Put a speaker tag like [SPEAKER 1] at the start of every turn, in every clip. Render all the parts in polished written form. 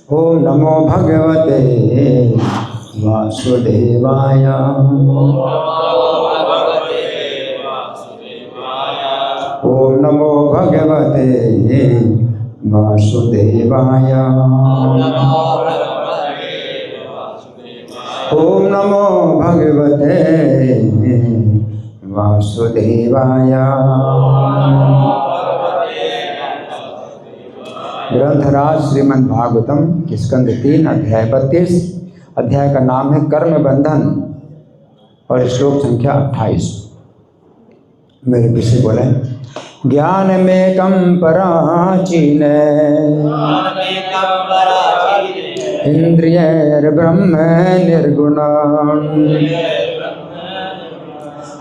[SPEAKER 1] ओम नमो भगवते वासुदेवाय। ओम नमो भगवते वासुदेवाय। ओम नमो भगवते वासुदेवाय। ग्रंथराज श्रीमद् भागवतम स्कंद 3 अध्याय 32। अध्याय का नाम है कर्म बंधन और श्लोक संख्या 28। मेरे पीछे बोले, ज्ञान में कम पराचीन इंद्रिय ब्रह्म निर्गुण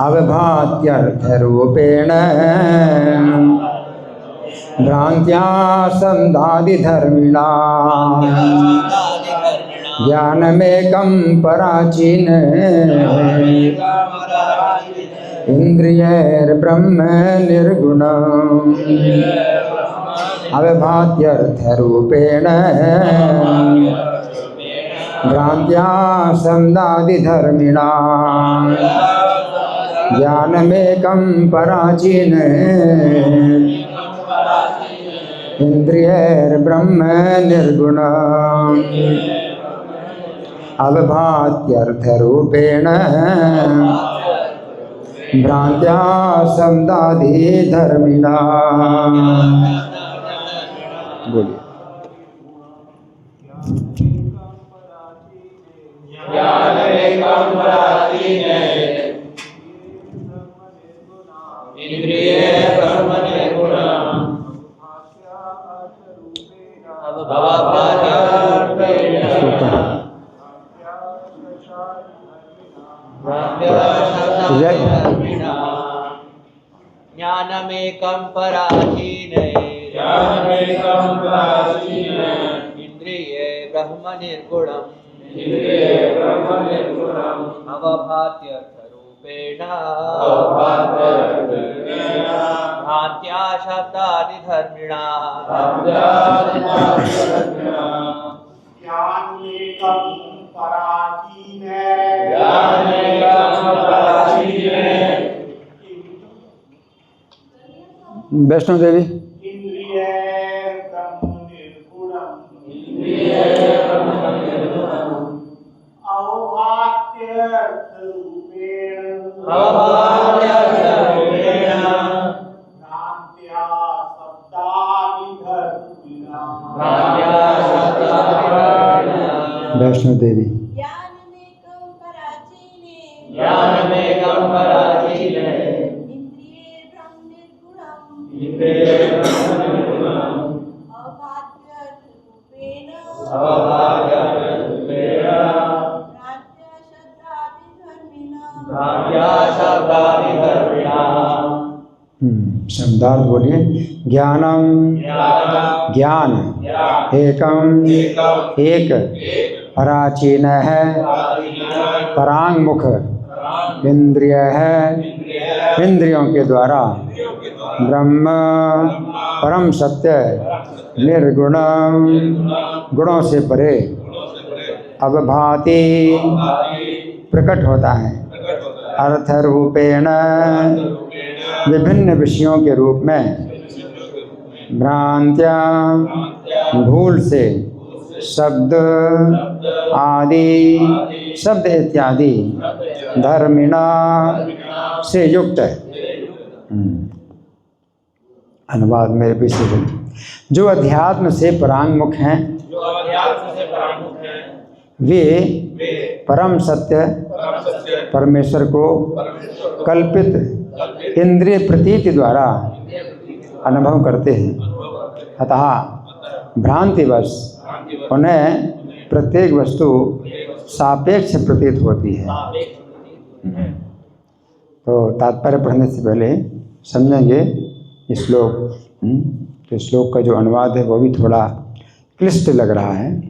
[SPEAKER 1] अवभात्यर्थ रूपेण भ्रांत्या संदादि धर्मिणा। ज्ञान में कम पराचीन इंद्रियैर ब्रह्म निर्गुण अवभात्यर्थ रूपेण भ्रांत्या संदादि धर्मिणा। ज्ञान में कम पराचीन इंद्रियैर ब्रह्म निर्गुण अवभात्यर्थ रूपेण भ्रांत्या संदादि धर्मिणा। बोलिए।
[SPEAKER 2] ज्ञान में कम पराचीन इंद्रिय ब्रह्म निर्गुण ज्ञानमेकं पराचीन इंद्रिये ब्रह्म निर्गुणम् अवभात्यर्थरूपेण भ्रान्त्या शब्दादिधर्मिणा।
[SPEAKER 3] ज्ञानमेकं पराचीन
[SPEAKER 1] वैष्णो देवी।
[SPEAKER 3] इंद्रिय ब्रह्म निर्गुणम् अवभात्यर्थ रूपेण भ्रान्त्या शब्दादिधर्मिणा।
[SPEAKER 1] वैष्णो देवी।
[SPEAKER 4] ज्ञानमेकं
[SPEAKER 2] पराचीन
[SPEAKER 4] इंद्रिये ब्रह्म निर्गुणम् अवभात्यर्थरूपेण भ्रान्त्या शब्दादिधर्मिणा।
[SPEAKER 1] शब्दार्थ बोलिए। ज्ञानम ज्ञान एकम एक पराचीन है परांग मुख इंद्रिय है इंद्रियों के द्वारा ब्रह्म परम सत्य निर्गुण गुणों से परे अवभाति प्रकट होता है अर्थ रूपेण विभिन्न विषयों के रूप में भ्रांत्या भूल से शब्द आदि शब्द इत्यादि धर्मिणा से युक्त है। अनुवाद मेरे पीछे बोलिए। जो अध्यात्म से परांगमुख हैं वे परम सत्य परमेश्वर को कल्पित इंद्रिय प्रतीति द्वारा अनुभव करते हैं। अतः भ्रांतिवश उन्हें प्रत्येक वस्तु सापेक्ष प्रतीत होती है। तो तात्पर्य पढ़ने से पहले समझेंगे श्लोक। तो श्लोक का जो अनुवाद है वो भी थोड़ा क्लिष्ट लग रहा है,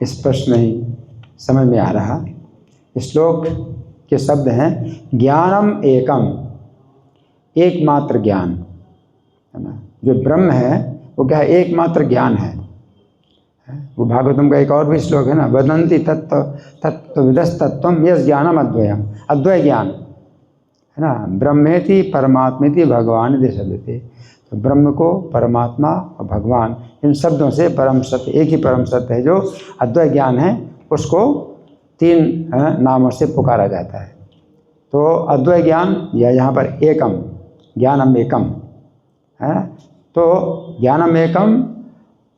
[SPEAKER 1] स्पष्ट नहीं समझ में आ रहा। श्लोक के शब्द हैं ज्ञानम एकम, एकमात्र ज्ञान है ना। जो ब्रह्म है वो क्या है? एकमात्र ज्ञान है वो भागवतम का एक और भी श्लोक है ना, वदंती तत्व विदस्तत्वम यस ज्ञानम अद्वयम, अद्वय ज्ञान है ना, ब्रह्मेति परमात्मेति भगवान दे शब्दते। तो ब्रह्म को, परमात्मा और भगवान, इन शब्दों से परम सत्य, एक ही परम सत्य है जो अद्वय ज्ञान है, उसको 3 नामों से पुकारा जाता है। तो अद्वय ज्ञान या यहाँ पर एकम, ज्ञानम एकम है। तो ज्ञानम एकम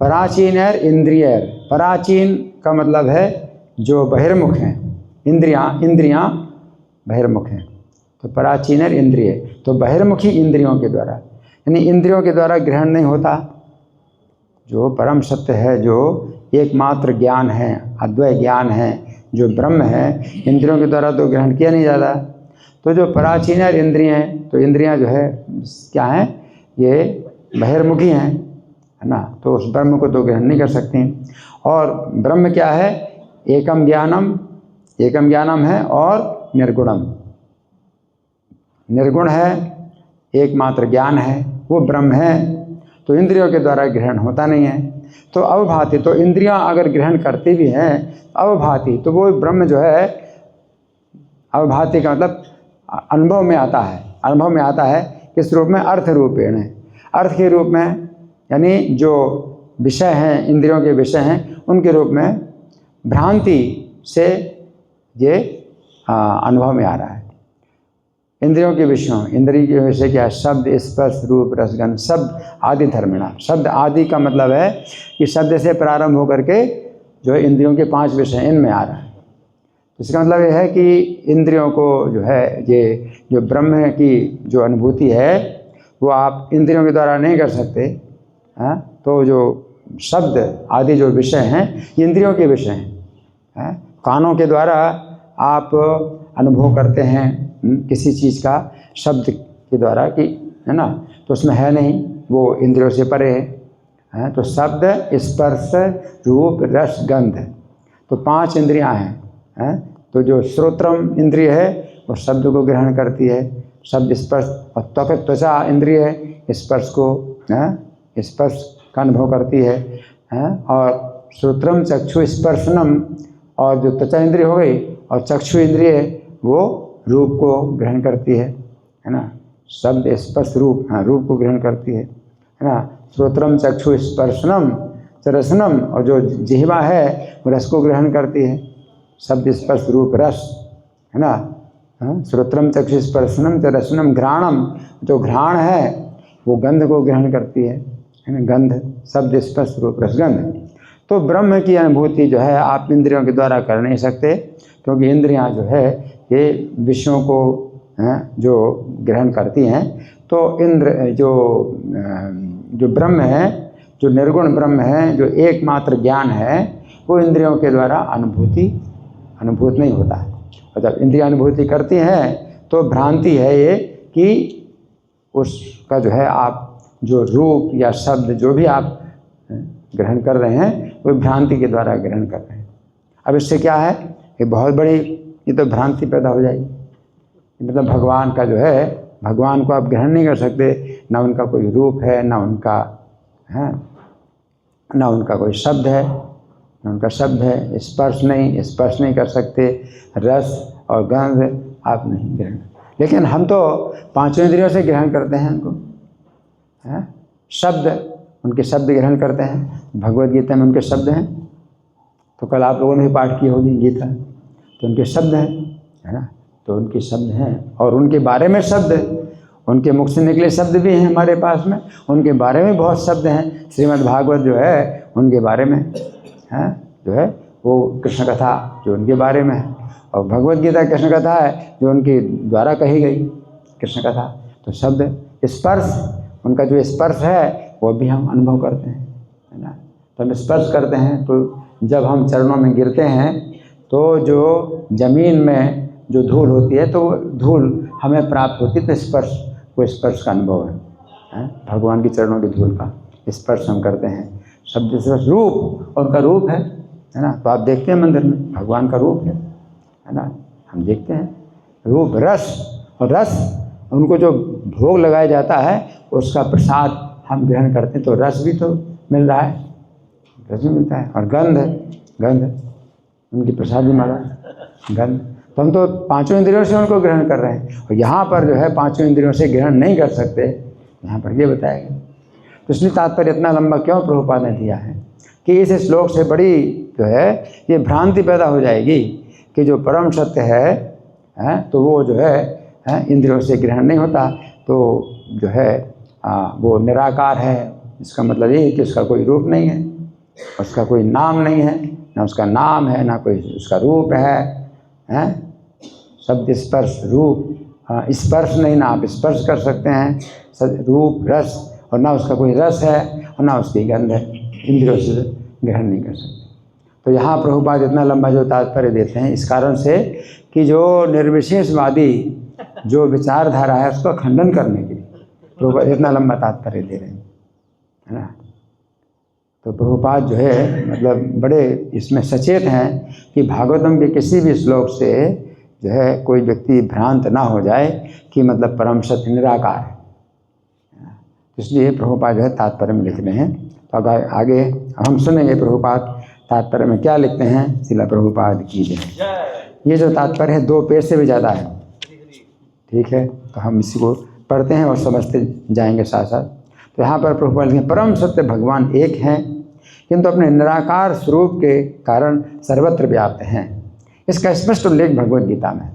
[SPEAKER 1] पराचीन इंद्रियर, पराचीन का मतलब है जो बहिर्मुख हैं, इंद्रियां बहिर्मुख हैं। तो पराचीन इंद्रिय, तो बहिर्मुखी इंद्रियों के द्वारा, यानी इंद्रियों के द्वारा ग्रहण नहीं होता। जो परम सत्य है, जो एकमात्र ज्ञान है, अद्वय ज्ञान है, जो ब्रह्म है, इंद्रियों के द्वारा तो ग्रहण किया नहीं जाता। तो जो पराचीन इंद्रियां हैं, तो इंद्रियां जो है क्या हैं, ये बहिर्मुखी हैं, है ना। तो उस ब्रह्म को तो ग्रहण नहीं कर सकते। और ब्रह्म क्या है, एकम ज्ञानम है और निर्गुणम, निर्गुण है, एकमात्र ज्ञान है, वो ब्रह्म है। तो इंद्रियों के द्वारा ग्रहण होता नहीं है। तो अवभाति, तो इंद्रियां अगर ग्रहण करती भी हैं अवभाति, तो वो ब्रह्म जो है, अवभाति का मतलब अनुभव में आता है। अनुभव में आता है किस रूप में, अर्थ रूपेण, अर्थ के रूप में, यानी जो विषय हैं, इंद्रियों के विषय हैं, उनके रूप में भ्रांति से ये अनुभव में आ रहा है। इंद्रियों के विषयों, इंद्रिय के विषय क्या है, शब्द स्पर्श रूप रसगंध, शब्द आदि धर्मिणा। शब्द आदि का मतलब है कि शब्द से प्रारंभ होकर के जो है इंद्रियों के 5 विषय इनमें आ रहा है। इसका मतलब यह है कि इंद्रियों को जो है, ये जो ब्रह्म की जो अनुभूति है वो आप इंद्रियों के द्वारा नहीं कर सकते। हाँ, तो जो शब्द आदि जो विषय हैं, इंद्रियों के विषय हैं। कानों के द्वारा आप अनुभव करते हैं किसी चीज़ का शब्द के द्वारा कि, है ना, तो उसमें है नहीं, वो इंद्रियों से परे है। तो शब्द स्पर्श रूप रस गंध, तो 5 इंद्रियां हैं। तो जो श्रोत्रम इंद्रिय है वो शब्द को ग्रहण करती है, शब्द स्पर्श, और त्वचा इंद्रिय है, स्पर्श को, स्पर्श का अनुभव करती है। और श्रोत्रम चक्षु स्पर्शनम, और जो त्वचा इंद्रिय हो गई, और चक्षु इंद्रिय वो रूप को ग्रहण करती है ना। शब्द स्पर्श रूप, रूप को ग्रहण करती है ना। श्रोत्रम चक्षु स्पर्शनम रसनम, और जो जिह्वा है वो रस को ग्रहण करती है। शब्द स्पर्श रूप रस, है ना। श्रोत्रम चक्षु स्पर्शनम रसनम घ्राणम, जो घ्राण है वो गंध को ग्रहण करती है ना, गंध, शब्द स्पर्श रूप रसगंध। तो ब्रह्म की अनुभूति जो है आप इंद्रियों के द्वारा कर नहीं सकते, क्योंकि इंद्रियां जो है ये विषयों को जो ग्रहण करती हैं। तो इंद्र जो ब्रह्म है, जो निर्गुण ब्रह्म है, जो एकमात्र ज्ञान है, वो इंद्रियों के द्वारा अनुभूत नहीं होता है। और जब इंद्रियां अनुभूति करती हैं तो भ्रांति है ये कि उसका जो है आप जो रूप या शब्द जो भी आप ग्रहण कर रहे हैं वो भ्रांति के द्वारा ग्रहण कर रहे हैं। अब इससे क्या है, ये बहुत बड़ी, ये तो भ्रांति पैदा हो जाएगी। मतलब भगवान का जो है, भगवान को आप ग्रहण नहीं कर सकते, ना उनका कोई रूप है, ना उनका है, ना उनका कोई शब्द है, ना उनका शब्द है, स्पर्श नहीं कर सकते, रस और गंध आप नहीं ग्रहण। लेकिन हम तो 5 इंद्रियों से ग्रहण करते हैं उनको, है? शब्द, उनके शब्द ग्रहण करते हैं। भगवद गीता में उनके शब्द हैं, तो कल आप लोगों ने भी पाठ की होगी गीता, तो उनके शब्द हैं, है ना। तो उनके शब्द हैं और उनके बारे में शब्द, उनके मुख से निकले शब्द भी हैं हमारे पास में, उनके बारे में बहुत शब्द हैं। श्रीमद् भागवत जो है उनके बारे में है, जो है वो कृष्ण कथा जो उनके बारे में है, और भगवद गीता कृष्ण कथा है जो उनके द्वारा कही गई कृष्ण कथा। तो शब्द, स्पर्श, उनका जो स्पर्श है वो भी हम अनुभव करते हैं, है ना। तो हम स्पर्श करते हैं, तो जब हम चरणों में गिरते हैं तो जो जमीन में जो धूल होती है तो धूल हमें प्राप्त होती है, तो स्पर्श, वो स्पर्श का अनुभव है। भगवान के चरणों की धूल का स्पर्श हम करते हैं। शब्द स्पर्श, रूप, उनका रूप है ना। तो आप देखते हैं मंदिर में भगवान का रूप है ना, हम देखते हैं रूप। रस, और रस उनको जो भोग लगाया जाता है उसका प्रसाद हम ग्रहण करते हैं, तो रस भी तो मिल रहा है, रस भी मिलता है। और गंध गंध उनकी प्रसादी माला गंध, तो हम तो पांचों इंद्रियों से उनको ग्रहण कर रहे हैं, और यहाँ पर जो है पांचों इंद्रियों से ग्रहण नहीं कर सकते, यहाँ पर ये बताया गया। तो इसलिए तात्पर्य इतना लंबा क्यों प्रभुपाद ने दिया है कि इस श्लोक से बड़ी जो है ये भ्रांति पैदा हो जाएगी कि जो परम सत्य है तो वो जो है इंद्रियों से ग्रहण नहीं होता, तो जो है वो निराकार है। इसका मतलब ये है कि उसका कोई रूप नहीं है, उसका कोई नाम नहीं है, ना उसका नाम है ना कोई उसका रूप है। शब्द स्पर्श रूप, स्पर्श नहीं, ना आप स्पर्श कर सकते हैं रूप रस, और ना उसका कोई रस है और ना उसकी गंध है, इंद्रियों से ग्रहण नहीं कर सकते। तो यहाँ प्रभुपाद इतना लंबा जो तात्पर्य देते हैं इस कारण से कि जो निर्विशेषवादी जो विचारधारा है उसका खंडन करने के लिए प्रभुपाद इतना लंबा तात्पर्य दे रहे हैं, है ना। तो प्रभुपाद जो है मतलब बड़े इसमें सचेत हैं कि भागवतम के किसी भी श्लोक से जो है कोई व्यक्ति भ्रांत ना हो जाए कि मतलब परम सत्य निराकार है। इसलिए प्रभुपाद जो है तात्पर्य में लिख रहे हैं। तो आगे हम सुनेंगे प्रभुपाद तात्पर्य में क्या लिखते हैं। शिला प्रभुपाद की जय। ये जो तात्पर्य है 2 पेज से भी ज़्यादा है, ठीक है। तो हम इसी को पढ़ते हैं और समझते जाएंगे साथ साथ। तो यहाँ पर प्रभुपाद लिखें, परम सत्य भगवान एक हैं किंतु अपने निराकार स्वरूप के कारण सर्वत्र व्याप्त हैं। इसका स्पष्ट उल्लेख भगवद गीता में।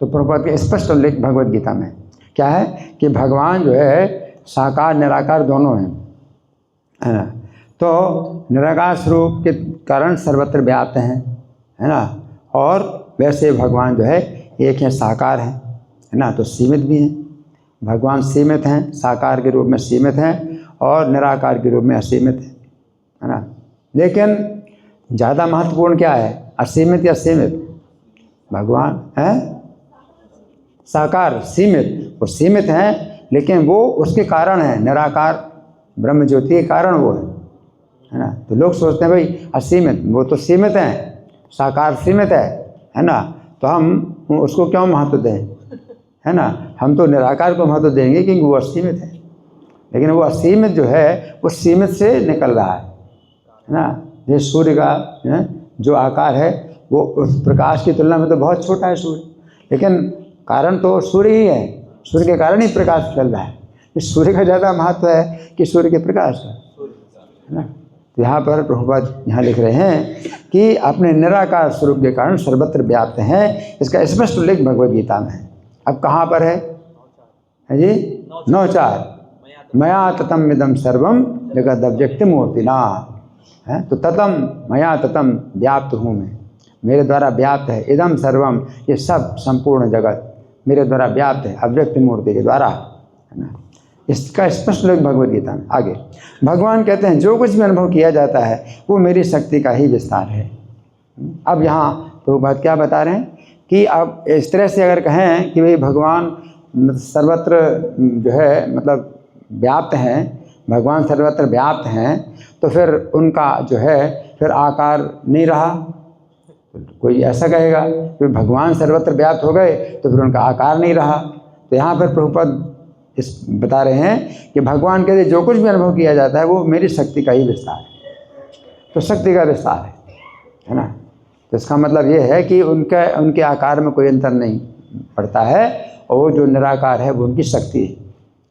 [SPEAKER 1] तो प्रभुपाद के स्पष्ट उल्लेख भगवद गीता में क्या है कि भगवान जो है साकार निराकार दोनों हैं, है ना। तो निराकार स्वरूप के कारण सर्वत्र व्याप्त हैं, है ना। और वैसे भगवान जो है एक है, साकार है ना। तो सीमित भी हैं, भगवान सीमित हैं, साकार के रूप में सीमित हैं और निराकार के रूप में असीमित है ना। लेकिन ज़्यादा महत्वपूर्ण क्या है, असीमित या सीमित? भगवान है साकार, सीमित, वो सीमित हैं लेकिन वो उसके कारण है, निराकार ब्रह्म ज्योति के कारण वो है ना। तो लोग सोचते हैं भाई असीमित, वो तो सीमित हैं, साकार सीमित है ना, तो हम उसको क्यों महत्व दें, है ना। हम तो निराकार को महत्व देंगे क्योंकि वो असीमित है। लेकिन वो असीमित जो है वो सीमित से निकल रहा है ना। जैसे सूर्य का जो आकार है वो उस प्रकाश की तुलना में तो बहुत छोटा है सूर्य, लेकिन कारण तो सूर्य ही है, सूर्य के कारण ही प्रकाश फैल रहा है। इस सूर्य का ज़्यादा महत्व है कि सूर्य के प्रकाश का, है ना। तो यहाँ पर प्रभुपाद यहाँ लिख रहे हैं कि अपने निराकार स्वरूप के कारण सर्वत्र व्याप्त हैं। इसका स्पष्ट उल्लेख भगवद गीता में है। अब कहाँ पर है जी? 9:4 मया ततम इदम सर्वम जगद अव्यक्त मूर्तिना है। तो ततम मया ततम व्याप्त हूँ मैं, मेरे द्वारा व्याप्त है। इदम सर्वम, ये सब संपूर्ण जगत मेरे द्वारा व्याप्त है, अव्यक्त मूर्ति के द्वारा, है ना। इसका स्पष्ट उल्लेख भगवद गीता में। आगे भगवान कहते हैं जो कुछ भी अनुभव किया जाता है वो मेरी शक्ति का ही विस्तार है। अब यहाँ प्रभुपाद क्या बता रहे हैं कि अब इस तरह से अगर कहें कि भाई भगवान सर्वत्र जो है मतलब व्याप्त हैं, भगवान सर्वत्र व्याप्त हैं, तो फिर उनका जो है फिर आकार नहीं रहा। कोई ऐसा कहेगा कि भगवान सर्वत्र व्याप्त हो गए तो फिर उनका आकार नहीं रहा। तो यहाँ पर प्रभुपाद इस बता रहे हैं कि भगवान कहते जो कुछ भी अनुभव किया जाता है वो मेरी शक्ति का ही विस्तार है। तो शक्ति का विस्तार है ना। तो इसका मतलब ये है कि उनके आकार में कोई अंतर नहीं पड़ता है, और वो जो निराकार है वो उनकी शक्ति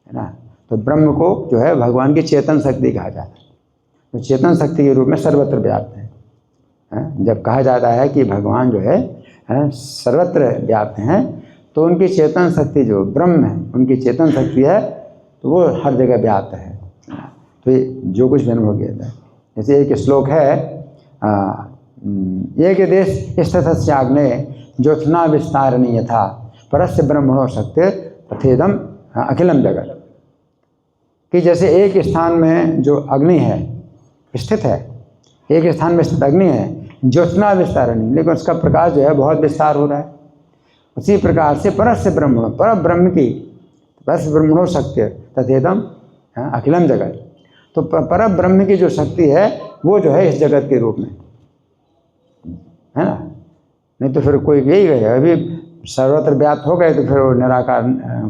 [SPEAKER 1] है ना। तो ब्रह्म को जो है भगवान की चेतन शक्ति कहा जाता है। तो चेतन शक्ति के रूप में सर्वत्र व्याप्त है। जब कहा जाता है कि भगवान जो है सर्वत्र व्याप्त हैं, तो उनकी चेतन शक्ति जो ब्रह्म है उनकी चेतन शक्ति है तो वो हर जगह व्याप्त है। तो ये जो कुछ भी अनुभव किया जाता है, जैसे एक श्लोक है एक देश स्थित आग्नेय ज्योत्सना विस्तारणीय था परस्य ब्रह्मणो सत्य तथेदम अखिलम जगत। कि जैसे एक स्थान में जो अग्नि है स्थित है, एक स्थान में स्थित अग्नि है ज्योत्सना विस्तारणी, लेकिन उसका प्रकाश जो है बहुत विस्तार हो रहा है। उसी प्रकार से परस्य ब्रह्मणो, पर ब्रह्म की परस्य ब्रह्मणो सत्य तथेदम अखिलम जगत। तो पर ब्रह्म की जो शक्ति है वो जो है इस जगत के रूप में, है ना। नहीं तो फिर कोई यही कहेगा अभी सर्वत्र व्याप्त हो गए तो फिर वो निराकार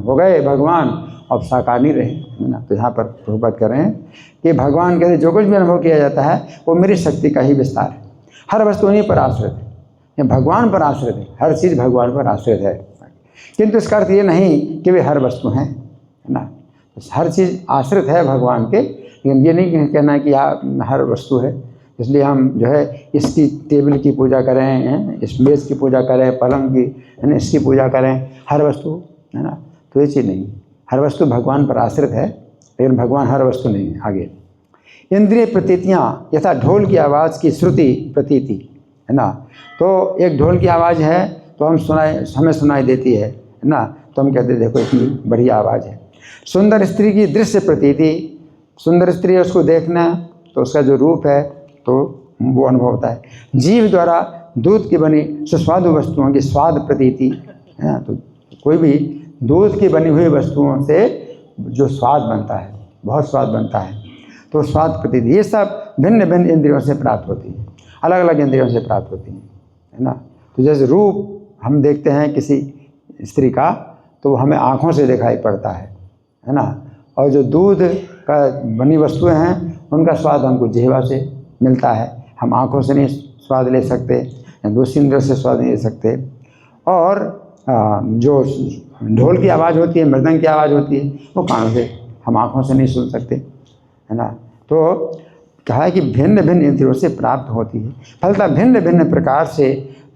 [SPEAKER 1] हो गए भगवान, अब साकार नहीं रहे, है ना। तो यहाँ पर प्रभुपाद कर रहे हैं कि भगवान कहते जो कुछ भी अनुभव किया जाता है वो मेरी शक्ति का ही विस्तार है। हर वस्तु उन्हीं पर आश्रित है, ये भगवान पर आश्रित है, हर चीज़ भगवान पर आश्रित है। किंतु इसका अर्थ ये नहीं कि वे हर वस्तु हैं, है ना। हर चीज़ आश्रित है भगवान के, लेकिन ये नहीं कहना कि हर वस्तु है। इसलिए हम जो है इसकी टेबल की पूजा करें, हैं, इस मेज़ की पूजा करें, पलंग की, है ना, इसकी पूजा करें, हर वस्तु, है ना। तो ये चीज़ नहीं, हर वस्तु भगवान पर आश्रित है, लेकिन भगवान हर वस्तु नहीं है। आगे इंद्रिय प्रतीतियाँ यथा ढोल की आवाज़ की श्रुति प्रतीति, है ना। तो एक ढोल की आवाज़ है तो हमें सुनाई देती है ना, तो हम कहते हैं देखो इतनी बढ़िया आवाज़ है। सुंदर स्त्री की दृश्य प्रतीति, सुंदर स्त्री है उसको देखना तो उसका जो रूप है तो वो अनुभव होता है। जीव द्वारा दूध की बनी सुस्वादु वस्तुओं की स्वाद प्रतीति, है ना। तो कोई भी दूध की बनी हुई वस्तुओं से जो स्वाद बनता है, बहुत स्वाद बनता है, तो स्वाद प्रतीति, ये सब भिन्न भिन्न इंद्रियों से प्राप्त होती है, अलग अलग इंद्रियों से प्राप्त होती हैं, है ना। तो जैसे रूप हम देखते हैं किसी स्त्री का तो वो हमें आँखों से दिखाई पड़ता है ना। और जो दूध का बनी वस्तुएं हैं उनका स्वाद हमको जिह्वा से मिलता है, हम आँखों से नहीं स्वाद ले सकते, या दूसरी इंद्रियों से स्वाद नहीं ले सकते। और जो ढोल की आवाज़ होती है, मृदंग की आवाज़ होती है, वो कानों से, हम आँखों से नहीं सुन सकते, है ना। तो कहा है कि भिन्न भिन्न इंद्रियों से प्राप्त होती है, फलतः भिन्न भिन्न प्रकार से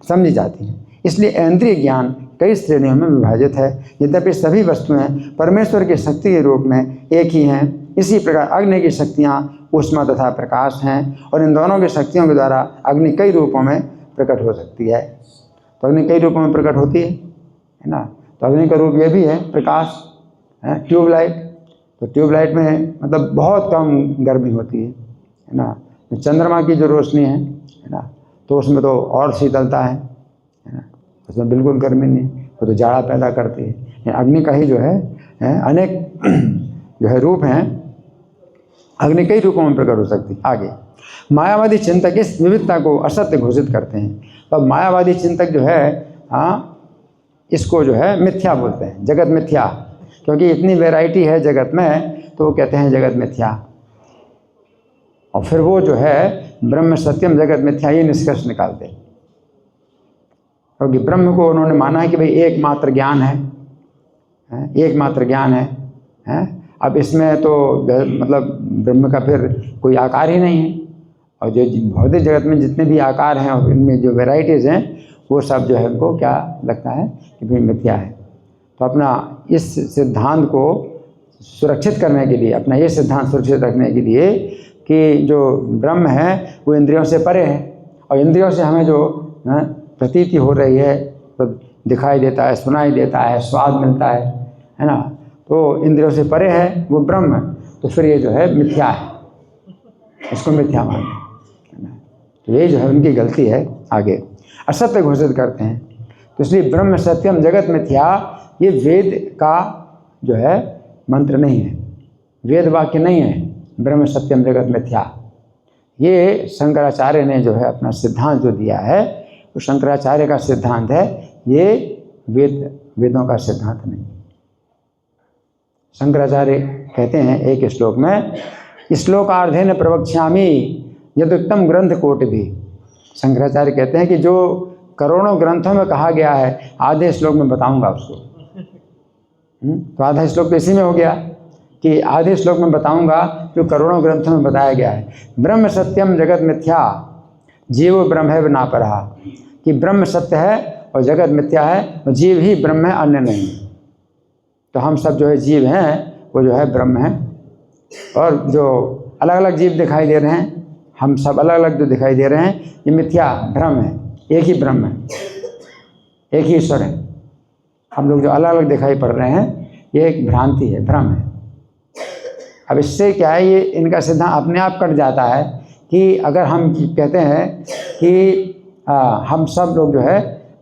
[SPEAKER 1] समझी जाती हैं। इसलिए इंद्रिय ज्ञान कई श्रेणियों में विभाजित है। यद्यपि सभी वस्तुएं परमेश्वर की शक्ति के रूप में एक ही हैं, इसी प्रकार अग्नि की शक्तियाँ ऊष्मा तथा प्रकाश हैं, और इन दोनों की शक्तियों के द्वारा अग्नि कई रूपों में प्रकट हो सकती है। तो अग्नि कई रूपों में प्रकट होती है ना। तो अग्नि का रूप ये भी है प्रकाश, है ट्यूबलाइट। तो ट्यूबलाइट में मतलब बहुत कम गर्मी होती है ना। चंद्रमा की जो रोशनी है ना, तो उसमें तो और शीतलता है ना, उसमें बिल्कुल गर्मी नहीं, वो तो जाड़ा पैदा करती है। अग्नि का ही जो है अनेक जो है रूप हैं, अग्नि कई रूपों में प्रकट हो सकती है। आगे मायावादी चिंतक इस विविधता को असत्य घोषित करते हैं। तो अब मायावादी चिंतक जो है इसको जो है मिथ्या बोलते हैं, जगत मिथ्या, क्योंकि इतनी वैरायटी है जगत में, तो वो कहते हैं जगत मिथ्या। और फिर वो जो है ब्रह्म सत्यम जगत मिथ्या ये निष्कर्ष निकालते हैं, क्योंकि ब्रह्म को उन्होंने माना है कि भाई एकमात्र ज्ञान है, एकमात्र ज्ञान है। अब इसमें तो मतलब ब्रह्म का फिर कोई आकार ही नहीं है, और जो भौतिक जगत में जितने भी आकार हैं और इनमें जो वैराइटीज़ हैं वो सब जो है उनको क्या लगता है कि भाई मिथ्या है। तो अपना इस सिद्धांत को सुरक्षित करने के लिए, अपना ये सिद्धांत सुरक्षित रखने के लिए कि जो ब्रह्म है वो इंद्रियों से परे है, और इंद्रियों से हमें जो प्रतीति हो रही है, तो दिखाई देता है, सुनाई देता है, स्वाद मिलता है ना, तो इंद्रियों से परे है वो ब्रह्म, तो फिर ये जो है मिथ्या है, इसको मिथ्या मानते हैं ना। तो ये जो है उनकी गलती है। आगे असत्य घोषित करते हैं। तो इसलिए ब्रह्म सत्यम जगत मिथ्या ये वेद का जो है मंत्र नहीं है, वेद वाक्य नहीं है, ब्रह्म सत्यम जगत मिथ्या। ये शंकराचार्य ने जो है अपना सिद्धांत जो दिया है वो शंकराचार्य का सिद्धांत है, ये वेदों का सिद्धांत नहीं। शंकराचार्य कहते हैं एक श्लोक में, श्लोकार्धेन प्रवक्ष्यामि यदुक्तम ग्रंथ कोटि भी। शंकराचार्य कहते हैं कि जो करोड़ों ग्रंथों में कहा गया है आधे श्लोक में बताऊंगा उसको। तो आधा श्लोक तो इसी में हो गया कि आधे श्लोक में बताऊंगा जो करोड़ों ग्रंथों में बताया गया है। ब्रह्म सत्यम जगत मिथ्या जीव ब्रह्म है ना परा, कि ब्रह्म सत्य है और जगत मिथ्या है, और जीव ही ब्रह्म है, अन्य नहीं। तो हम सब जो है जीव हैं वो जो है ब्रह्म है, और जो अलग अलग जीव दिखाई दे रहे हैं, हम सब अलग अलग जो दिखाई दे रहे हैं, ये मिथ्या भ्रम है, एक ही ब्रह्म है, एक ही ईश्वर है। हम लोग जो अलग अलग दिखाई पड़ रहे हैं ये एक भ्रांति है, भ्रम है। अब इससे क्या है, ये इनका सिद्धांत अपने आप कट जाता है कि अगर हम कहते हैं कि हम सब लोग जो है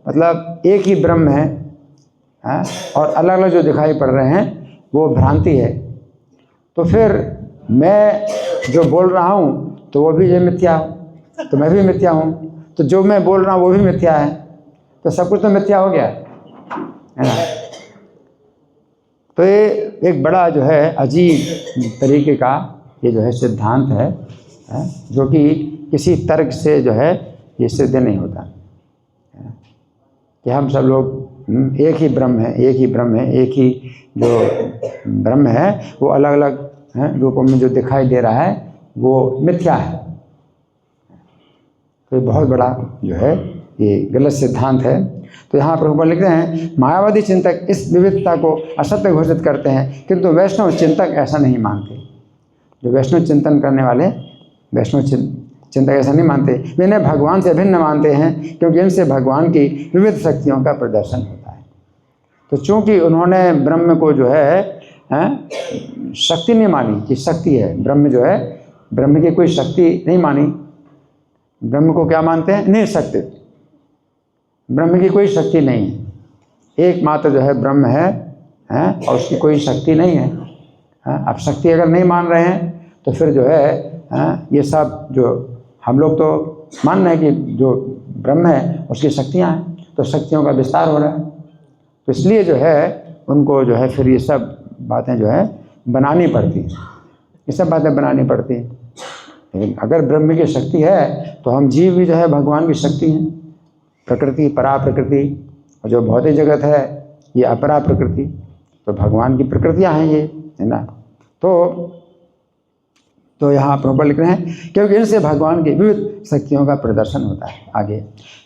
[SPEAKER 1] मतलब एक ही ब्रह्म है, और अलग अलग जो दिखाई पड़ रहे हैं वो भ्रांति है, तो फिर मैं जो बोल रहा हूँ तो वो भी ये मिथ्या हो, तो मैं भी मिथ्या हूँ, तो जो मैं बोल रहा हूँ वो भी मिथ्या है, तो सब कुछ तो मिथ्या हो गया, है ना। तो ये एक बड़ा जो है अजीब तरीके का ये जो है सिद्धांत है, जो कि किसी तर्क से जो है ये सिद्ध नहीं होता कि हम सब लोग एक ही ब्रह्म है, एक ही ब्रह्म है, एक ही जो ब्रह्म है वो अलग अलग रूपों में जो दिखाई दे रहा है वो मिथ्या है। तो ये बहुत बड़ा जो है ये गलत सिद्धांत है। तो यहाँ प्रभुपाद लिखते हैं मायावादी चिंतक इस विविधता को असत्य घोषित करते हैं, किंतु वैष्णव चिंतक ऐसा नहीं मानते। जो वैष्णव चिंतन करने वाले वैष्णव चिंतक ऐसा नहीं मानते, वे इन्हें भगवान से भिन्न मानते हैं, क्योंकि इनसे भगवान की विविध शक्तियों का प्रदर्शन होता है। तो चूँकि उन्होंने ब्रह्म को जो है शक्ति नहीं मानी कि शक्ति है, ब्रह्म जो है ब्रह्म की कोई शक्ति नहीं मानी। ब्रह्म को क्या मानते हैं? निःशक्ति। ब्रह्म की कोई शक्ति नहीं है, एकमात्र जो है ब्रह्म है और उसकी कोई शक्ति नहीं है। अब शक्ति अगर नहीं मान रहे हैं तो फिर जो है ये सब जो हम लोग तो मान रहे हैं कि जो ब्रह्म है उसकी शक्तियाँ हैं, तो शक्तियों का विस्तार हो रहा है। तो इसलिए जो है उनको जो है फिर ये सब बातें जो है बनानी पड़ती हैं, ये सब बातें बनानी पड़ती हैं। लेकिन अगर ब्रह्म की शक्ति है तो हम जीव भी जो है भगवान की शक्ति हैं। प्रकृति परा प्रकृति और जो भौतिक जगत है ये अपरा प्रकृति, तो भगवान की प्रकृतियाँ हैं ये, है ना। तो यहाँ प्रभुपाद लिख रहे हैं क्योंकि इनसे भगवान की विविध शक्तियों का प्रदर्शन होता है। आगे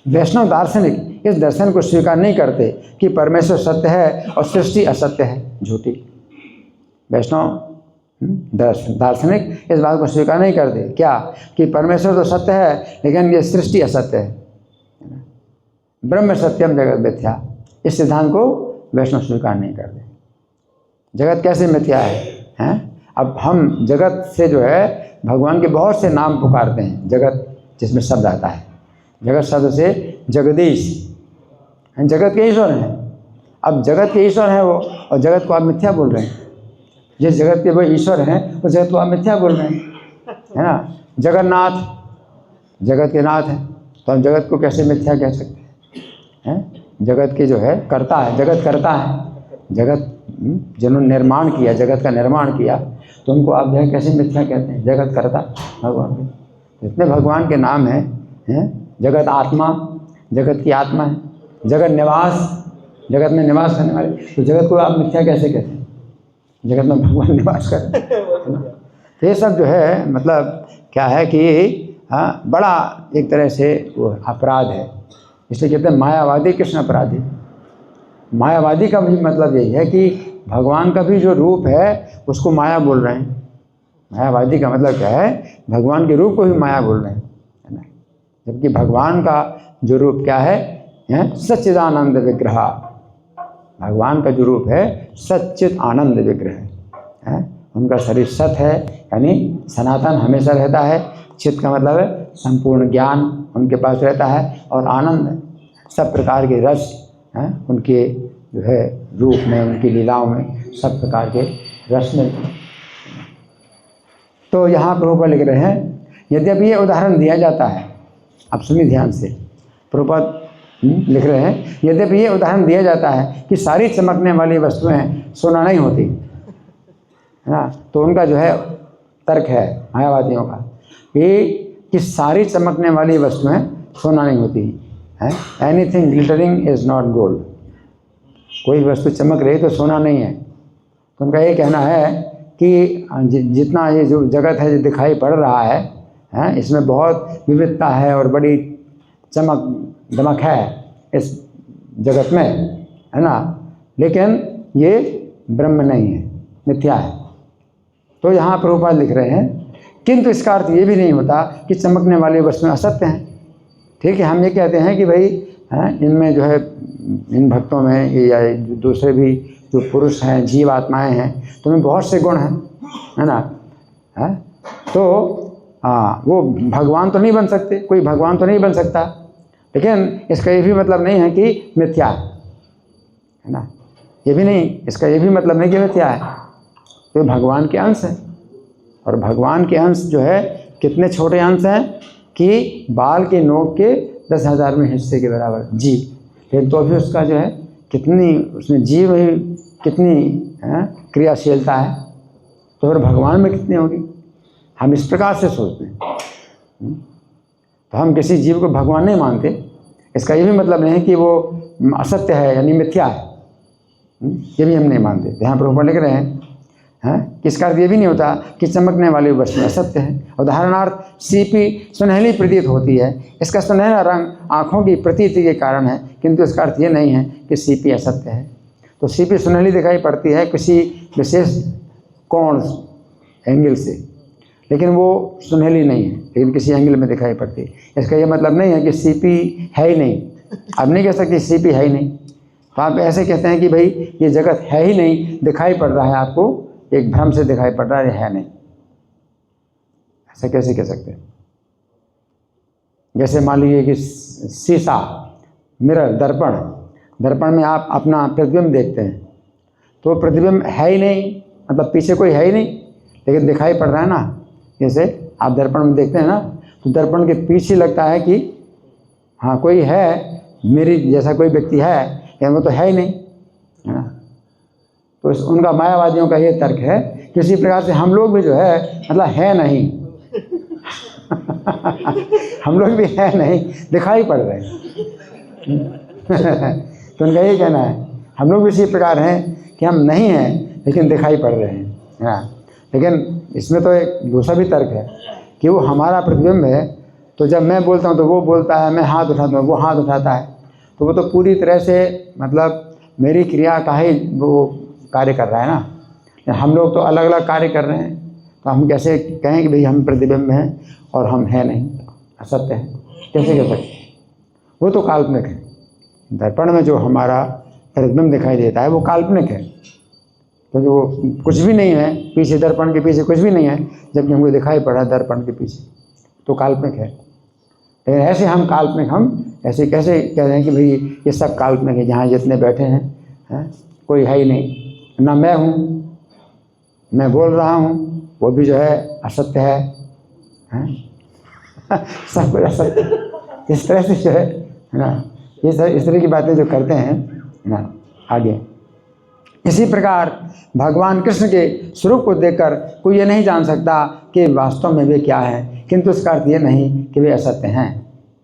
[SPEAKER 1] वैष्णव दार्शनिक इस दर्शन को स्वीकार नहीं करते कि परमेश्वर सत्य है और सृष्टि असत्य है, झूठी। वैष्णव दार्शनिक इस बात को स्वीकार नहीं करते क्या कि परमेश्वर तो सत्य है लेकिन ये सृष्टि असत्य है, ब्रह्म सत्यम जगत मिथ्या। इस सिद्धांत को वैष्णव स्वीकार नहीं करते। जगत कैसे मिथ्या है? अब हम जगत से जो है भगवान के बहुत से नाम पुकारते हैं, जगत जिसमें शब्द आता है, जगत शब्द से जगदीश, जगत के ईश्वर हैं। अब जगत के ईश्वर हैं वो, और जगत को आप मिथ्या बोल रहे हैं। जिस जगत के वो ईश्वर हैं उस जगत को आप मिथ्या बोल रहे हैं, है ना। जगन्नाथ जगत के नाथ हैं, तो हम जगत को कैसे मिथ्या कह सकते हैं? जगत के जो है कर्ता है, जगत करता है, जगत जिन्होंने निर्माण किया, जगत का निर्माण किया, तो उनको आप जो है कैसे मिथ्या कहते हैं? जगत करता भगवान के। तो इतने भगवान के नाम हैं, जगत आत्मा, जगत की आत्मा है, जगत निवास, जगत में निवास करने वाले, तो जगत को आप मिथ्या कैसे कहते हैं? जगत में भगवान निवास करते हैं। तो ये सब जो है मतलब क्या है कि बड़ा एक तरह से वो अपराध है। इसलिए कहते हैं मायावादी कृष्ण अपराधी। मायावादी का भी मतलब यही है कि भगवान का भी जो रूप है उसको माया बोल रहे हैं। मायावादी का मतलब क्या है? भगवान के रूप को भी माया बोल रहे हैं, है ना। जबकि भगवान का जो रूप क्या है? सच्चिदानंद विग्रह। भगवान का जो रूप है सच्चित आनंद विग्रह है। उनका शरीर सत है, यानी सनातन हमेशा रहता है। चित का मतलब है संपूर्ण ज्ञान उनके पास रहता है, और आनंद सब प्रकार के रस हैं उनके जो है रूप में, उनकी लीलाओं में सब प्रकार के रस मिलते हैं। तो यहाँ प्रभुपाद लिख रहे हैं यद्यपि ये उदाहरण दिया जाता है, अब सुनिए ध्यान से, प्रभुपाद लिख रहे हैं यद्यपि ये उदाहरण दिया जाता है कि सारी चमकने वाली वस्तुएं सोना नहीं होती, है ना। तो उनका जो है तर्क है मायावादियों का कि सारी चमकने वाली वस्तुएं सोना नहीं होती है। Anything glittering is not gold. कोई वस्तु चमक रही तो सोना नहीं है। तो उनका ये कहना है कि जितना ये जो जगत है जो दिखाई पड़ रहा है, इसमें बहुत विविधता है और बड़ी चमक दमक है इस जगत में, है ना, लेकिन ये ब्रह्म नहीं है, मिथ्या है। तो यहाँ प्रभुपाद लिख रहे हैं किंतु इसका अर्थ ये भी नहीं होता कि चमकने वाली वस्तुएं असत्य हैं। ठीक है, हम ये कहते हैं कि भाई इनमें जो है इन भक्तों में या दूसरे भी जो पुरुष हैं, जीव आत्माएँ हैं, तो उनमें बहुत से गुण हैं, है ना। तो वो भगवान तो नहीं बन सकते, कोई भगवान तो नहीं बन सकता, लेकिन इसका ये भी मतलब नहीं है कि मिथ्या है ना। ये भी नहीं, इसका ये भी मतलब नहीं कि मिथ्या है। तो भगवान के अंश है, और भगवान के अंश जो है कितने छोटे अंश हैं कि बाल के नोक के 10,000वें हिस्से के बराबर जी, लेकिन तो भी उसका जो है कितनी उसमें जीव है, कितनी क्रियाशीलता है, तो फिर भगवान में कितनी होगी। हम इस प्रकार से सोचते हैं। तो हम किसी जीव को भगवान नहीं मानते, इसका ये भी मतलब नहीं कि वो असत्य है यानी मिथ्या है, ये भी हम नहीं मानते। यहाँ प्रभुपाद लिख रहे हैं कि इसका अर्थ ये भी नहीं होता कि चमकने वाली वस्तु असत्य है। उदाहरणार्थ सीपी सुनहली प्रतीत होती है, इसका सुनहरा रंग आँखों की प्रतीति के कारण है, किंतु इसका अर्थ ये नहीं है कि सीपी असत्य है। तो सीपी सुनहली दिखाई पड़ती है किसी विशेष कोण एंगल से, लेकिन वो सुनहली नहीं है, लेकिन किसी एंगल में दिखाई पड़ती है। इसका ये मतलब नहीं है कि सीपी है ही नहीं। आप नहीं कह सकते सीपी है ही नहीं, तो आप ऐसे कहते हैं कि भाई ये जगत है ही नहीं, दिखाई पड़ रहा है आपको, एक भ्रम से दिखाई पड़ रहा है नहीं। ऐसा कैसे कह सकते हैं? जैसे मान लीजिए कि शीशा, मिरर, दर्पण में आप अपना प्रतिबिंब देखते हैं, तो प्रतिबिंब है ही नहीं, मतलब पीछे कोई है ही नहीं, लेकिन दिखाई पड़ रहा है ना। जैसे आप दर्पण में देखते हैं ना, तो दर्पण के पीछे लगता है कि हाँ कोई है, मेरी जैसा कोई व्यक्ति है, लेकिन वो तो है ही नहीं, है ना। तो उनका मायावादियों का ये तर्क है कि इसी प्रकार से हम लोग भी जो है मतलब है नहीं हम लोग भी है नहीं, दिखाई पड़ रहे हैं तो उनका ये कहना है हम लोग भी इसी प्रकार हैं कि हम नहीं हैं लेकिन दिखाई पड़ रहे हैं, है ना। लेकिन इसमें तो एक दूसरा भी तर्क है कि वो हमारा प्रतिबिंब है, तो जब मैं बोलता हूँ तो वो बोलता है, मैं हाथ उठाता हूँ वो हाथ उठाता है, तो वो तो पूरी तरह से मतलब मेरी क्रिया का ही वो कार्य कर रहा है ना। हम लोग तो अलग अलग कार्य कर रहे हैं, तो हम कैसे कहें कि भाई हम प्रतिबिंब हैं और हम हैं नहीं, असत्य है, कैसे कह सकते? वो तो काल्पनिक है। दर्पण में जो हमारा प्रतिबिंब दिखाई देता है वो काल्पनिक है, क्योंकि वो कुछ भी नहीं है पीछे, दर्पण के पीछे कुछ भी नहीं है, जबकि हमको दिखाई पड़ रहा है दर्पण के पीछे, तो काल्पनिक है। लेकिन ऐसे हम काल्पनिक, हम ऐसे कैसे कह रहे हैं कि भाई ये सब काल्पनिक है, जहाँ जितने बैठे हैं कोई है ही नहीं, ना मैं हूँ, मैं बोल रहा हूँ वो भी जो है असत्य है सब कुछ असत्य। इस तरह से जो है ना, इस तरह की बातें जो करते हैं ना। आगे इसी प्रकार भगवान कृष्ण के स्वरूप को देखकर कोई ये नहीं जान सकता कि वास्तव में वे क्या हैं, किंतु इसका अर्थ ये नहीं कि वे असत्य हैं,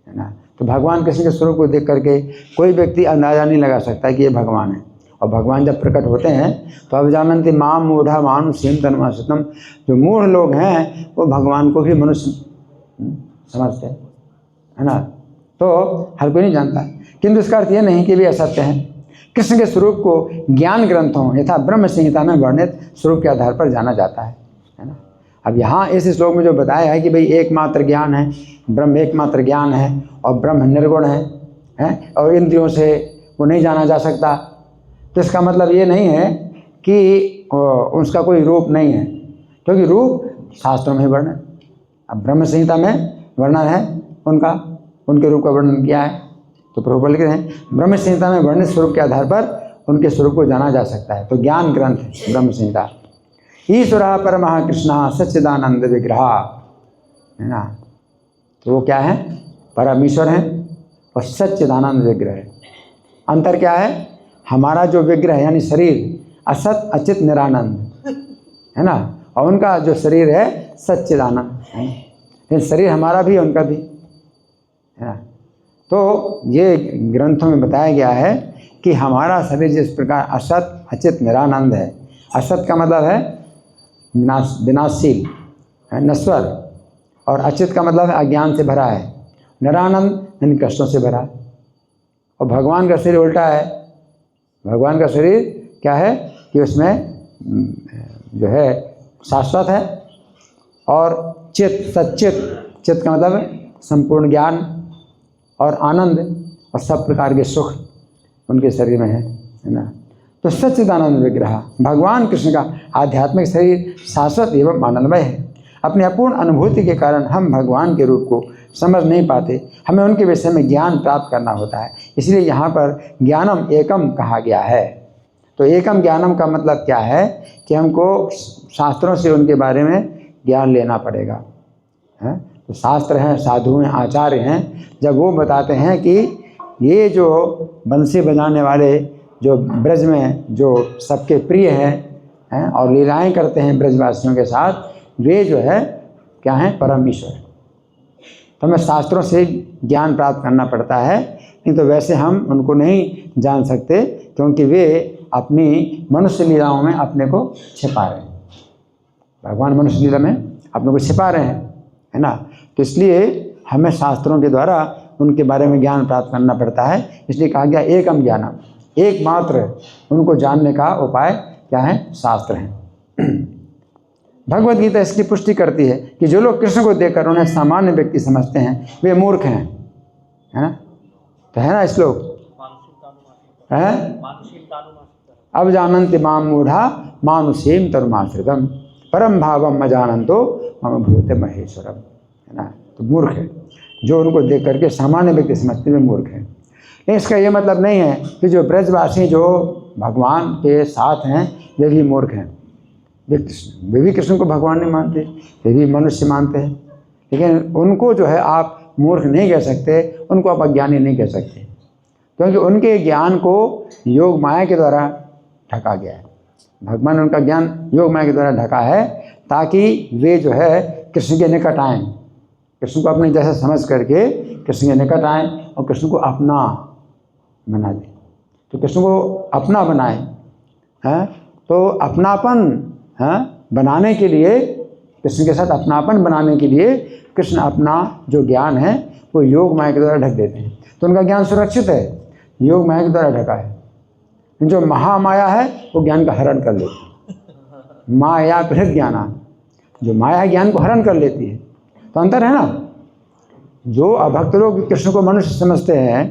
[SPEAKER 1] है ना। तो भगवान कृष्ण के स्वरूप को देख करके कोई व्यक्ति अंदाज़ा नहीं लगा सकता कि ये भगवान है। और भगवान जब प्रकट होते हैं तो अब जानन्ति माम मूढ़ा मानुष्यम तन्माश्रितम, जो मूढ़ लोग हैं वो भगवान को भी मनुष्य समझते हैं, है ना। तो हर कोई नहीं जानता, किंतु इसका अर्थ ये नहीं कि वे असत्य हैं। कृष्ण के स्वरूप को ज्ञान ग्रंथों यथा ब्रह्म संहिता में वर्णित स्वरूप के आधार पर जाना जाता है ना। अब यहाँ इस श्लोक में जो बताया है कि भाई एकमात्र ज्ञान है, ब्रह्म एकमात्र ज्ञान है और ब्रह्म निर्गुण है और इंद्रियों से वो नहीं जाना जा सकता, तो इसका मतलब ये नहीं है कि उसका कोई रूप नहीं है, क्योंकि रूप शास्त्रों में वर्णन, अब ब्रह्म संहिता में वर्णन है उनका, उनके रूप का वर्णन किया है। तो प्रभुपाद लिख रहे हैं ब्रह्म संहिता में वर्णित स्वरूप के आधार पर उनके स्वरूप को जाना जा सकता है। तो ज्ञान ग्रंथ ब्रह्म संहिता। ईश्वरः परमः कृष्णः सच्चिदानंद विग्रह, है ना। तो वो क्या है? परमेश्वर हैं और सच्चिदानंद विग्रह है। अंतर क्या है? हमारा जो विग्रह है यानी शरीर असत अचित निरानंद है ना, और उनका जो शरीर है सच्चिदानंद है, लेकिन शरीर हमारा भी उनका भी है ना। तो ये ग्रंथों में बताया गया है कि हमारा शरीर जिस प्रकार असत अचित निरानंद है, असत का मतलब है विनाशशील है, नश्वर, और अचित का मतलब है अज्ञान से भरा है, निरानंद यानी कष्टों से भरा है। और भगवान का शरीर उल्टा है, भगवान का शरीर क्या है कि उसमें जो है शाश्वत है और चित सच्चित, चित का मतलब है संपूर्ण ज्ञान और आनंद और सब प्रकार के सुख उनके शरीर में है ना। तो सच्चिदानंद विग्रह भगवान कृष्ण का आध्यात्मिक शरीर शाश्वत एवं आनंदमय है। अपनी अपूर्ण अनुभूति के कारण हम भगवान के रूप को समझ नहीं पाते, हमें उनके विषय में ज्ञान प्राप्त करना होता है, इसलिए यहाँ पर ज्ञानम एकम कहा गया है। तो एकम ज्ञानम का मतलब क्या है कि हमको शास्त्रों से उनके बारे में ज्ञान लेना पड़ेगा, है? तो शास्त्र हैं, साधु हैं, आचार्य हैं, जब वो बताते हैं कि ये जो बंसी बजाने वाले जो ब्रज में जो सबके प्रिय हैं और लीलाएं करते हैं ब्रजवासियों के साथ, वे जो है क्या हैं, परम ईश्वर। तो हमें शास्त्रों से ज्ञान प्राप्त करना पड़ता है, नहीं तो वैसे हम उनको नहीं जान सकते, क्योंकि वे अपनी मनुष्य लीलाओं में अपने को छिपा रहे हैं। भगवान मनुष्य लीला में अपने को छिपा रहे हैं, है ना। तो इसलिए हमें शास्त्रों के द्वारा उनके बारे में ज्ञान प्राप्त करना पड़ता है। इसलिए कहा गया एकम ज्ञानम, एकमात्र उनको जानने का उपाय क्या है, शास्त्र हैं। भगवद गीता इसकी पुष्टि करती है कि जो लोग कृष्ण को देखकर उन्हें सामान्य व्यक्ति समझते हैं वे मूर्ख हैं, है ना। तो है ना श्लोक, है अब जानन्ति माम मूढ़ा मानुषीम तरुमाश्रितम परम भावम अजानन्तो मम भूते महेश्वरम, है ना। तो मूर्ख है, जो उनको देख करके सामान्य व्यक्ति समझते हुए मूर्ख है। लेकिन इसका ये मतलब नहीं है कि जो ब्रजवासी जो भगवान के साथ हैं वे भी मूर्ख हैं। वे भी कृष्ण को भगवान नहीं मानते, वे भी मनुष्य मानते हैं, लेकिन उनको जो है आप मूर्ख नहीं कह सकते, उनको आप अज्ञानी नहीं कह सकते, क्योंकि उनके ज्ञान को योग माया के द्वारा ढका गया है। भगवान ने उनका ज्ञान योग माया के द्वारा ढका है ताकि वे जो है कृष्ण के निकट आएँ, कृष्ण को अपने जैसा समझ करके कृष्ण के निकट आएँ और कृष्ण को अपना बना दें। तो कृष्ण को अपना बनाए हैं, तो अपनापन बनाने के लिए, कृष्ण के साथ अपनापन बनाने के लिए कृष्ण अपना जो ज्ञान है वो योग माया के द्वारा ढक देते हैं। तो उनका ज्ञान सुरक्षित है, योग माया के द्वारा ढका है। जो महामाया है वो ज्ञान का हरण कर लेती है, माया पृथक ज्ञाना, जो माया ज्ञान को हरण कर लेती है। तो अंतर है ना। जो अभक्त लोग कृष्ण को मनुष्य समझते हैं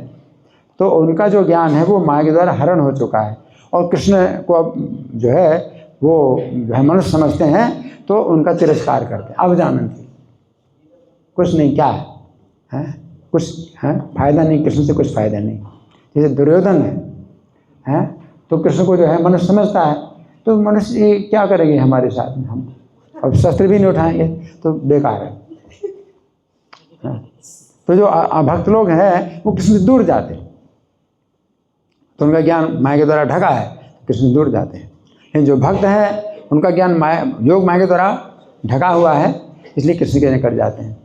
[SPEAKER 1] तो उनका जो ज्ञान है वो माया के द्वारा हरण हो चुका है, और कृष्ण को अब जो है वो मनुष्य समझते हैं तो उनका तिरस्कार करते हैं। अब जानन्ति, कुछ नहीं, क्या है, कुछ है फायदा नहीं, कृष्ण से कुछ फायदा नहीं। जैसे दुर्योधन है तो कृष्ण को जो है मनुष्य समझता है, तो मनुष्य ये क्या करेंगे हमारे साथ में, हम अब शस्त्र भी नहीं उठाएंगे तो बेकार है। तो जो भक्त लोग हैं वो कृष्ण से दूर जाते हैं, तो उनका ज्ञान माया के द्वारा ढका है, कृष्ण से दूर जाते हैं। लेकिन जो भक्त हैं उनका ज्ञान माया योग माया के द्वारा ढका हुआ है, इसलिए कृष्ण के निकट जाते हैं।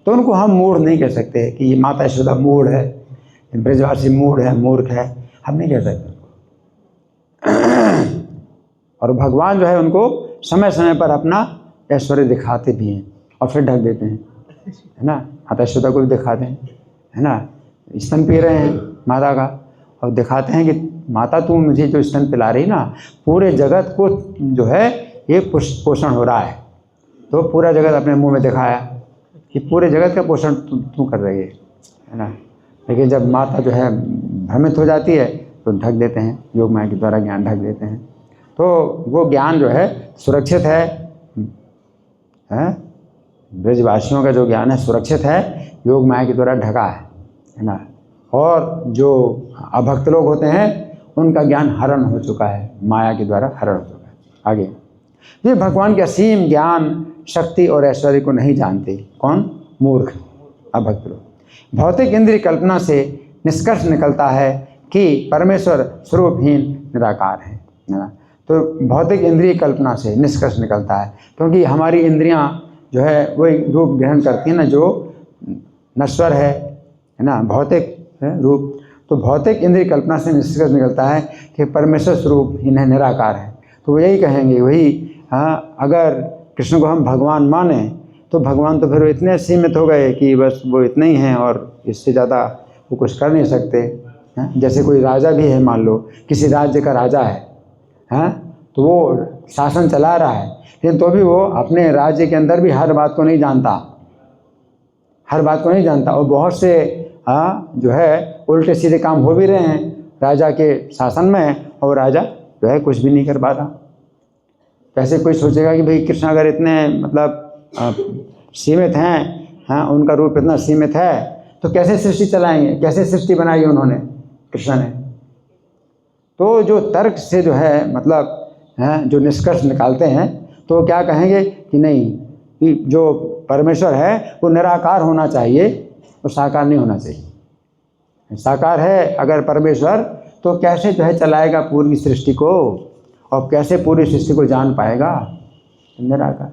[SPEAKER 1] तो उनको हम मूढ़ नहीं कह सकते कि ये माता यशोदा मूढ़ है, ब्रजवासी मूढ़ है, मूर्ख है, हम नहीं कह सकते। और भगवान जो है उनको समय समय पर अपना ऐश्वर्य दिखाते भी हैं और फिर ढक देते हैं, है ना। माता यशोदा को भी दिखाते हैं, है ना, स्तन पी रहे हैं माता का, और दिखाते हैं कि माता तू मुझे जो स्तन पिला रही ना, पूरे जगत को जो है ये पोषण हो रहा है। तो पूरा जगत अपने मुंह में दिखाया कि पूरे जगत का पोषण तू कर रही है ना। लेकिन जब माता जो है भ्रमित हो जाती है तो ढक देते हैं, योग माया के द्वारा ज्ञान ढक देते हैं। तो वो ज्ञान जो है सुरक्षित है, ब्रजवासियों का जो ज्ञान है सुरक्षित है, योग माया के द्वारा ढका है ना। और जो अभक्त लोग होते हैं उनका ज्ञान हरण हो चुका है, माया के द्वारा हरण हो चुका है। आगे, ये भगवान के असीम ज्ञान, शक्ति और ऐश्वर्य को नहीं जानते। कौन? मूर्ख, अभक्त लोग। भौतिक इंद्रिय कल्पना से निष्कर्ष निकलता है कि परमेश्वर स्वरूपहीन निराकार है ना। तो भौतिक इंद्रिय कल्पना से निष्कर्ष निकलता है, क्योंकि हमारी इंद्रियां जो है वही रूप ग्रहण करती हैं ना, जो नश्वर है ना, भौतिक रूप। तो भौतिक इंद्रिय कल्पना से निष्कर्ष निकलता है कि परमेश्वर स्वरूप ही निराकार है। तो वो यही कहेंगे, वही अगर कृष्ण को हम भगवान माने तो भगवान तो फिर इतने सीमित हो गए कि बस वो इतने ही हैं और इससे ज़्यादा वो कुछ कर नहीं सकते। जैसे कोई राजा भी है, मान लो किसी राज्य का राजा है, तो वो शासन चला रहा है, लेकिन तो भी वो अपने राज्य के अंदर भी हर बात को नहीं जानता, हर बात को नहीं जानता। और बहुत से जो है उल्टे सीधे काम हो भी रहे हैं राजा के शासन में, और राजा जो है कुछ भी नहीं कर पाता। कैसे कोई सोचेगा कि भाई कृष्ण अगर इतने मतलब सीमित हैं, उनका रूप इतना सीमित है, तो कैसे सृष्टि चलाएंगे, कैसे सृष्टि बनाई उन्होंने, कृष्ण ने। तो जो तर्क से जो है मतलब जो निष्कर्ष निकालते हैं, तो क्या कहेंगे कि नहीं, कि जो परमेश्वर है वो निराकार होना चाहिए, वो साकार नहीं होना चाहिए। साकार है अगर परमेश्वर, तो कैसे जो है चलाएगा पूरी सृष्टि को, और कैसे पूरी सृष्टि को जान पाएगा? निराकार।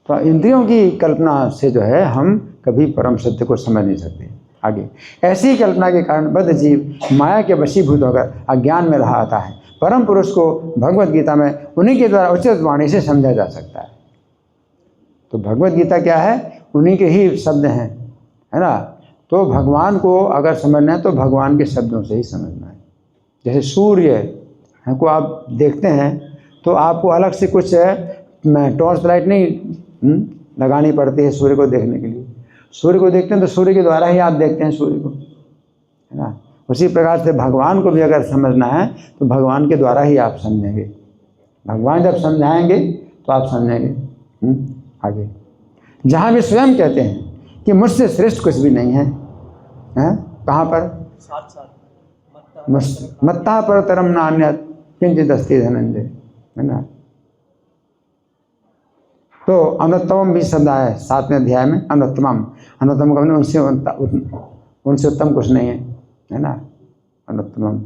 [SPEAKER 1] तो इंद्रियों की कल्पना से जो है हम कभी परम सत्य को समझ नहीं सकते। आगे, ऐसी कल्पना के कारण बद्ध जीव माया के वशीभूत होकर अज्ञान में रहा आता है। परम पुरुष को भगवत गीता में उन्हीं के द्वारा उचित वाणी से समझा जा सकता है। तो भगवत गीता क्या है? उन्हीं के ही शब्द हैं, है ना। तो भगवान को अगर समझना है तो भगवान के शब्दों से ही समझना है। जैसे सूर्य को आप देखते हैं तो आपको अलग से कुछ टॉर्च लाइट नहीं लगानी पड़ती है सूर्य को देखने के लिए। सूर्य को देखते हैं तो सूर्य के द्वारा ही आप देखते हैं सूर्य को, है ना। उसी प्रकार से भगवान को भी अगर समझना है तो भगवान के द्वारा ही आप समझेंगे। भगवान जब समझाएंगे तो आप समझेंगे। आगे, जहाँ भी स्वयं कहते हैं कि मुझसे श्रेष्ठ कुछ भी नहीं है, हैं? कहाँ पर? मत्ता पर तरम नान्यत किंचित अस्ति धनंजय, है ना। तो अनुत्तम भी शब्द है 7वें अध्याय में। अनुत्तम, अनुत्तम का उनसे उत्तम कुछ नहीं है ना। अनुत्तम,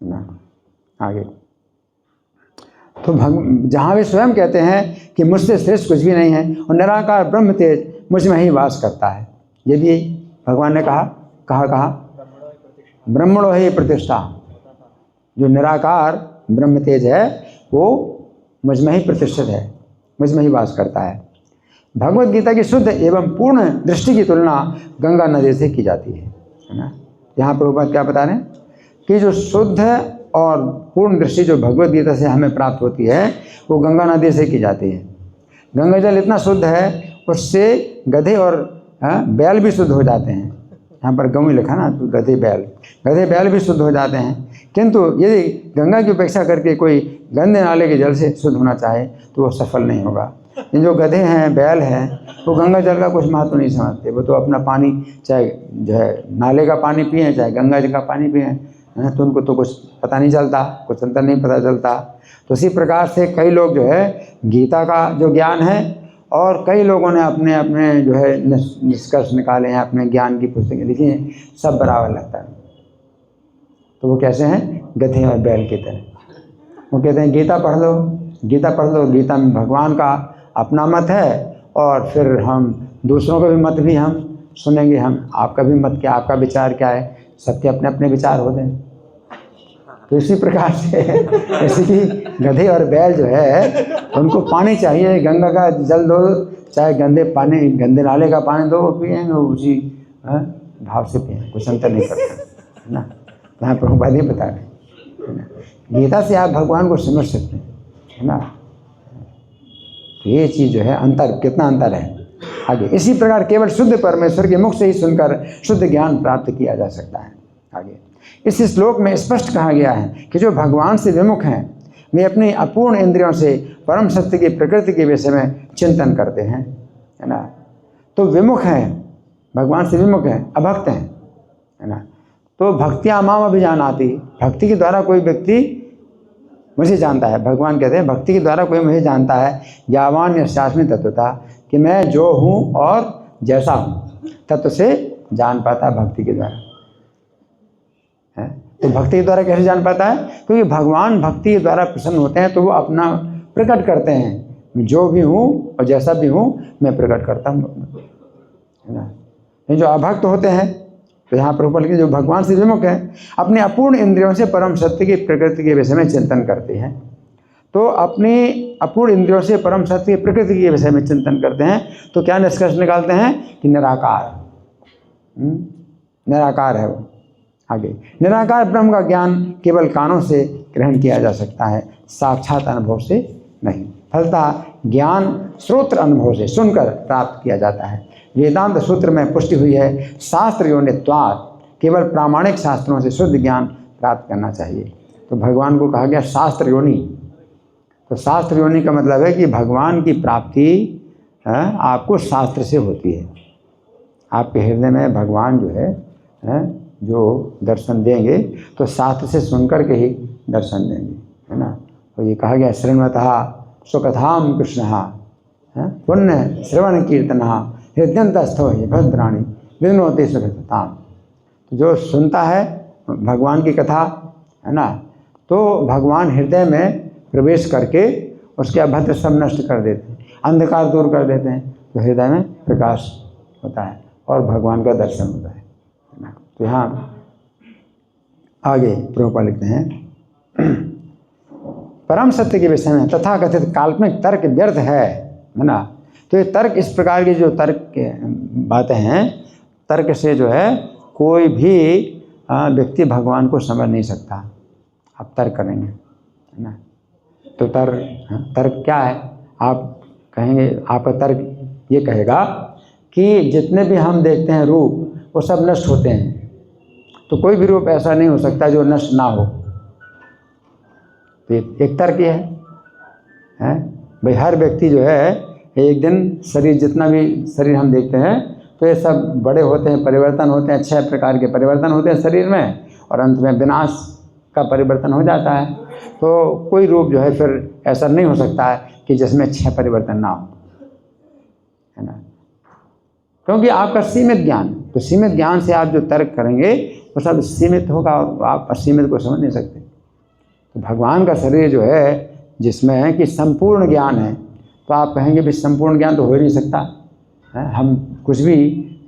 [SPEAKER 1] है ना। आगे, तो जहाँ वे स्वयं कहते हैं कि मुझसे श्रेष्ठ कुछ भी नहीं है और निराकार ब्रह्म तेज मुझ में ही वास करता है। यदि भगवान ने कहा ब्रह्मणो ही प्रतिष्ठा, जो निराकार ब्रह्म तेज है वो मुझ में ही प्रतिष्ठित है, मुझ में ही वास करता है। भगवत गीता की शुद्ध एवं पूर्ण दृष्टि की तुलना गंगा नदी से की जाती है ना। यहाँ पर ऊपर क्या बता रहे हैं कि जो शुद्ध और पूर्ण दृष्टि जो भगवत गीता से हमें प्राप्त होती है वो गंगा नदी से की जाती है। गंगा जल इतना शुद्ध है उससे गधे और बैल भी शुद्ध हो जाते हैं। यहाँ पर गऊ लिखा ना, तो गधे बैल भी शुद्ध हो जाते हैं। किंतु यदि गंगा की उपेक्षा करके कोई गंदे नाले के जल से शुद्ध होना चाहे तो वो सफल नहीं होगा। ये जो गधे हैं, बैल हैं, वो गंगा जल का कुछ महत्व नहीं समझते। वो तो अपना पानी चाहे जो है नाले का पानी पिए चाहे गंगा जी का पानी पिए, तो उनको तो कुछ पता नहीं चलता, कुछ अंतर नहीं पता चलता। तो इसी प्रकार से कई लोग जो है गीता का जो ज्ञान है और कई लोगों ने अपने अपने जो है निष्कर्ष निकाले हैं, अपने ज्ञान की पुस्तकें लिखी हैं, सब बराबर लगता है। तो वो कैसे हैं? गधे और बैल की तरह। वो कहते हैं गीता पढ़ लो, गीता पढ़ लो, गीता में भगवान का अपना मत है और फिर हम दूसरों का भी मत भी हम सुनेंगे। हम आपका भी मत क्या, आपका विचार क्या है, सबके अपने अपने विचार होते हैं। तो इसी प्रकार से जैसे कि गधे और बैल जो है उनको पानी चाहिए, गंगा का जल दो चाहे गंदे नाले का पानी दो, वो पिएंगे उसी भाव से पिएंगे, कुछ अंतर नहीं करते, है ना। यहाँ प्रभुपाद ये बता रहे हैं, गीता से आप भगवान को समझ सकते हैं, है ना। तो ये चीज़ जो है अंतर, कितना अंतर है। आगे, इसी प्रकार केवल शुद्ध परमेश्वर के मुख से ही सुनकर शुद्ध ज्ञान प्राप्त किया जा सकता है। आगे, इस श्लोक में स्पष्ट कहा गया है कि जो भगवान से विमुख हैं वे अपनी अपूर्ण इंद्रियों से परम सत्य की प्रकृति के विषय में चिंतन करते हैं, है ना। तो विमुख हैं, भगवान से विमुख हैं, अभक्त हैं, है ना। तो भक्तियाँ माम अभिजानाति, भक्ति के द्वारा कोई व्यक्ति मुझे जानता है। भगवान कहते हैं भक्ति के द्वारा कोई मुझे जानता है, यावान यस्यास्मि तत्वता, कि मैं जो हूँ और जैसा हूँ तत्व से जान पाता है भक्ति के द्वारा, है। तो भक्ति के द्वारा कैसे जान पाता है? क्योंकि भगवान भक्ति के द्वारा प्रसन्न होते हैं तो वो अपना प्रकट करते हैं, मैं जो भी हूँ और जैसा भी हूँ मैं प्रकट करता हूँ, है ना। ये जो अभक्त होते हैं, तो यहाँ पर ऊपर लिखे जो भगवान से विमुख हैं अपने अपूर्ण इंद्रियों से परम सत्य की प्रकृति के विषय में चिंतन करते हैं। तो अपनी अपूर्ण इंद्रियों से परम सत्य की प्रकृति के विषय में चिंतन करते हैं तो क्या निष्कर्ष निकालते हैं कि निराकार है वो। आगे, निराकार ब्रह्म का ज्ञान केवल कानों से ग्रहण किया जा सकता है, साक्षात अनुभव से नहीं। फलतः ज्ञान श्रोत्र अनुभव से सुनकर प्राप्त किया जाता है। वेदांत सूत्र में पुष्टि हुई है, शास्त्र योनित्वात्, केवल प्रामाणिक शास्त्रों से शुद्ध ज्ञान प्राप्त करना चाहिए। तो भगवान को कहा गया शास्त्र योनि। तो शास्त्र योनि का मतलब है कि भगवान की प्राप्ति आपको शास्त्र से होती है। आपके हृदय में भगवान जो है जो दर्शन देंगे तो शास्त्र से सुनकर के ही दर्शन देंगे, है ना। तो ये कहा गया श्रृण्वतः सुकथाम कृष्णः पुण्य श्रवण कीर्तनः हृदयंतस्थो हि भद्राणि विनोति सुखताम। तो जो सुनता है भगवान की कथा है ना, तो भगवान हृदय में प्रवेश करके उसके अभद्र सब नष्ट कर देते हैं, अंधकार दूर कर देते हैं, तो हृदय में प्रकाश होता है और भगवान का दर्शन होता है ना। तो यहाँ आगे प्रभुपाद लिखते हैं परम सत्य के विषय में तथा कथित काल्पनिक तर्क व्यर्थ है ना। तो ये तर्क, इस प्रकार की जो तर्क बातें हैं, तर्क से जो है कोई भी व्यक्ति भगवान को समझ नहीं सकता। आप तर्क करेंगे है ना, तो तर्क क्या है? आप कहेंगे, आपका तर्क ये कहेगा कि जितने भी हम देखते हैं रूप वो सब नष्ट होते हैं, तो कोई भी रूप ऐसा नहीं हो सकता जो नष्ट ना हो। तो एक तर्क ये है भाई, हर व्यक्ति जो है एक दिन शरीर, जितना भी शरीर हम देखते हैं, तो ये सब बड़े होते हैं, परिवर्तन होते हैं, 6 प्रकार के परिवर्तन होते हैं शरीर में, और अंत में विनाश का परिवर्तन हो जाता है। तो कोई रूप जो है फिर ऐसा नहीं हो सकता है कि जिसमें 6 परिवर्तन ना हो, है ना, क्योंकि आपका सीमित ज्ञान, तो सीमित ज्ञान से आप जो तर्क करेंगे वो सब सीमित होगा और आप असीमित को समझ नहीं सकते। तो भगवान का शरीर जो है जिसमें है कि संपूर्ण ज्ञान है, तो आप कहेंगे भी संपूर्ण ज्ञान तो हो ही नहीं सकता है। हम कुछ भी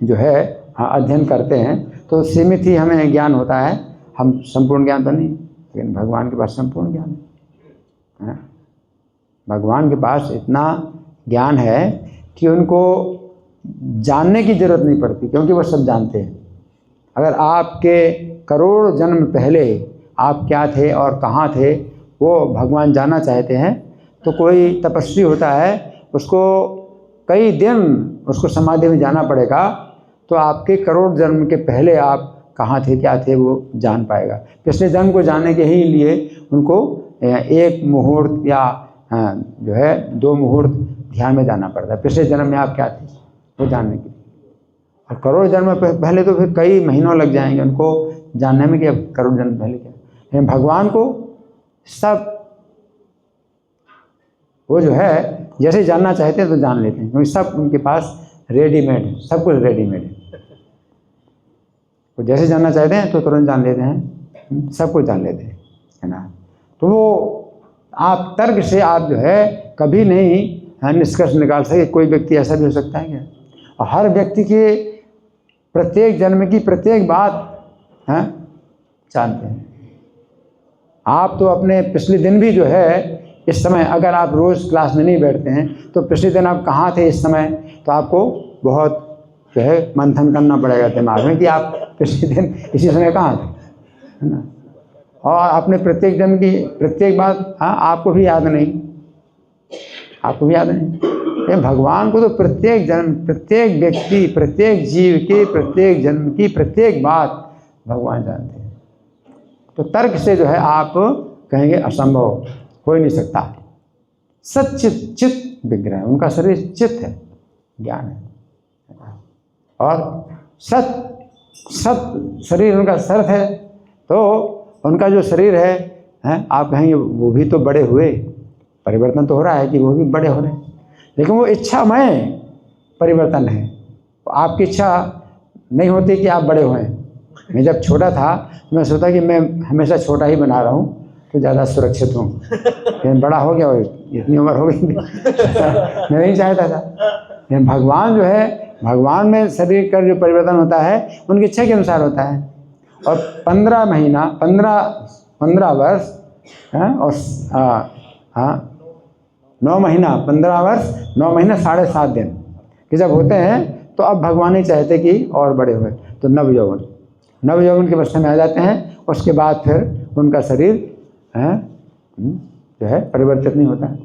[SPEAKER 1] जो है अध्ययन करते हैं तो सीमित ही हमें ज्ञान होता है, हम संपूर्ण ज्ञान तो नहीं, लेकिन भगवान के पास संपूर्ण ज्ञान है। भगवान के पास इतना ज्ञान है कि उनको जानने की जरूरत नहीं पड़ती, क्योंकि वो सब जानते हैं। अगर आपके करोड़ जन्म पहले आप क्या थे और कहाँ थे वो भगवान जानना चाहते हैं, तो कोई तपस्वी होता है, उसको कई दिन उसको समाधि में जाना पड़ेगा, तो आपके करोड़ जन्म के पहले आप कहाँ थे क्या थे वो जान पाएगा। पिछले जन्म को जानने के ही लिए उनको 1 मुहूर्त या जो है 2 मुहूर्त ध्यान में जाना पड़ता है, पिछले जन्म में आप क्या थे वो जानने के लिए। और करोड़ जन्म पहले तो फिर कई महीनों लग जाएंगे उनको जानने में कि अब करोड़ जन्म पहले क्या। लेकिन भगवान को सब वो जो है जैसे जानना चाहते हैं तो जान लेते हैं, क्योंकि सब उनके पास रेडीमेड है, सब कुछ रेडीमेड है। वो जैसे जानना चाहते हैं तो तुरंत जान लेते हैं, सब कुछ जान लेते हैं, है ना। तो वो आप तर्क से आप जो है कभी नहीं निष्कर्ष निकाल सके कोई व्यक्ति ऐसा भी हो सकता है क्या। और हर व्यक्ति के प्रत्येक जन्म की प्रत्येक बात जानते हैं। आप तो अपने पिछले दिन भी जो है इस समय, अगर आप रोज़ क्लास में नहीं बैठते हैं तो पिछले दिन आप कहाँ थे इस समय, तो आपको बहुत जो है मंथन करना पड़ेगा दिमाग में कि आप पिछले दिन इसी समय कहाँ थे, है ना। और अपने प्रत्येक जन्म की प्रत्येक बात आपको भी याद नहीं, आपको भी याद नहीं। भगवान को तो प्रत्येक जन्म, प्रत्येक व्यक्ति, प्रत्येक जीव के प्रत्येक जन्म की प्रत्येक बात भगवान जानते हैं। तो तर्क से जो है आप कहेंगे असंभव, हो ही नहीं सकता। सच्चित चित विग्रह, उनका शरीर चित है, ज्ञान है, और सत शरीर उनका सर्थ है। तो उनका जो शरीर है आप कहेंगे वो भी तो बड़े हुए, परिवर्तन तो हो रहा है कि वो भी बड़े हो रहे हैं, लेकिन वो इच्छामय परिवर्तन है। आपकी इच्छा नहीं होती कि आप बड़े हुए। मैं जब छोटा था तो मैं सोचा कि मैं हमेशा छोटा ही बना रहा हूँ तो ज़्यादा सुरक्षित हूँ, लेकिन बड़ा हो गया और इतनी उम्र हो गई मैं नहीं चाहता था। लेकिन भगवान जो है, भगवान में शरीर का जो परिवर्तन होता है उनकी इच्छा के अनुसार होता है। और 15 महीना 15 वर्ष और 9 महीना 15 वर्ष 9 महीना 7.5 दिन कि जब होते हैं तो अब भगवान ही चाहते कि और बड़े हुए, तो नवयौवन के अवस्था में आ जाते हैं। उसके बाद फिर उनका शरीर जो है परिवर्तित नहीं होता है।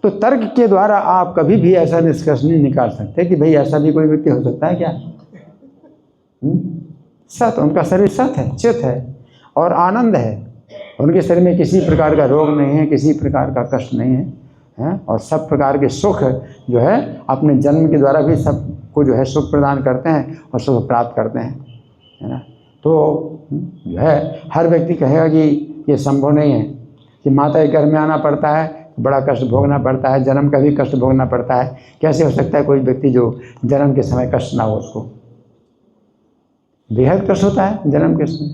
[SPEAKER 1] तो तर्क के द्वारा आप कभी भी ऐसा निष्कर्ष नहीं निकाल सकते कि भाई ऐसा भी कोई व्यक्ति हो सकता है क्या। सत, उनका शरीर सत है, चित है और आनंद है। उनके शरीर में किसी प्रकार का रोग नहीं है, किसी प्रकार का कष्ट नहीं है, और सब प्रकार के सुख जो है अपने जन्म के द्वारा भी सबको जो है सुख प्रदान करते हैं और सुख प्राप्त करते हैं, है ना। तो जो है हर व्यक्ति कहेगा कि ये संभव नहीं है कि माता के घर में आना पड़ता है, बड़ा कष्ट भोगना पड़ता है, जन्म का भी कष्ट भोगना पड़ता है। कैसे हो सकता है कोई व्यक्ति जो जन्म के समय कष्ट ना हो उसको, बेहद कष्ट होता है जन्म के समय।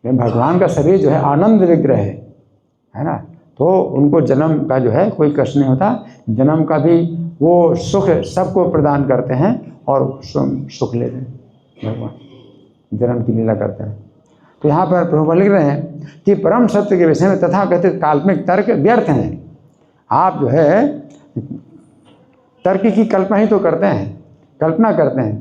[SPEAKER 1] लेकिन भगवान का शरीर जो है आनंद विग्रह है ना, तो उनको जन्म का जो है कोई कष्ट नहीं होता। जन्म का भी वो सुख सबको प्रदान करते हैं और सुख लेते हैं, भगवान जन्म की लीला करते हैं। तो यहाँ पर प्रभुपाद लिख रहे हैं कि परम सत्य के विषय में तथाकथित काल्पनिक तर्क व्यर्थ हैं। आप जो है तर्क की कल्पना ही तो करते हैं, कल्पना करते हैं,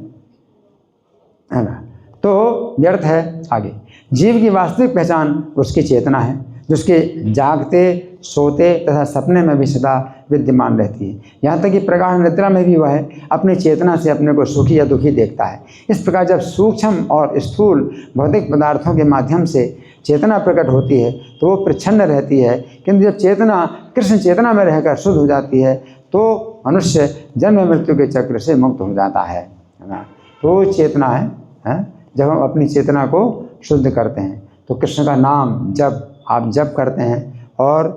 [SPEAKER 1] है ना, तो व्यर्थ है। आगे, जीव की वास्तविक पहचान उसकी चेतना है, जिसके जागते, सोते तथा सपने में भी सदा विद्यमान रहती है। यहाँ तक कि प्रगाढ़ निद्रा में भी वह अपनी चेतना से अपने को सुखी या दुखी देखता है। इस प्रकार जब सूक्ष्म और स्थूल भौतिक पदार्थों के माध्यम से चेतना प्रकट होती है तो वो प्रच्छन्न रहती है, किंतु जब चेतना कृष्ण चेतना में रहकर शुद्ध हो जाती है तो मनुष्य जन्म मृत्यु के चक्र से मुक्त हो जाता है ना। तो चेतना है जब हम अपनी चेतना को शुद्ध करते हैं तो कृष्ण का नाम जब आप जप करते हैं और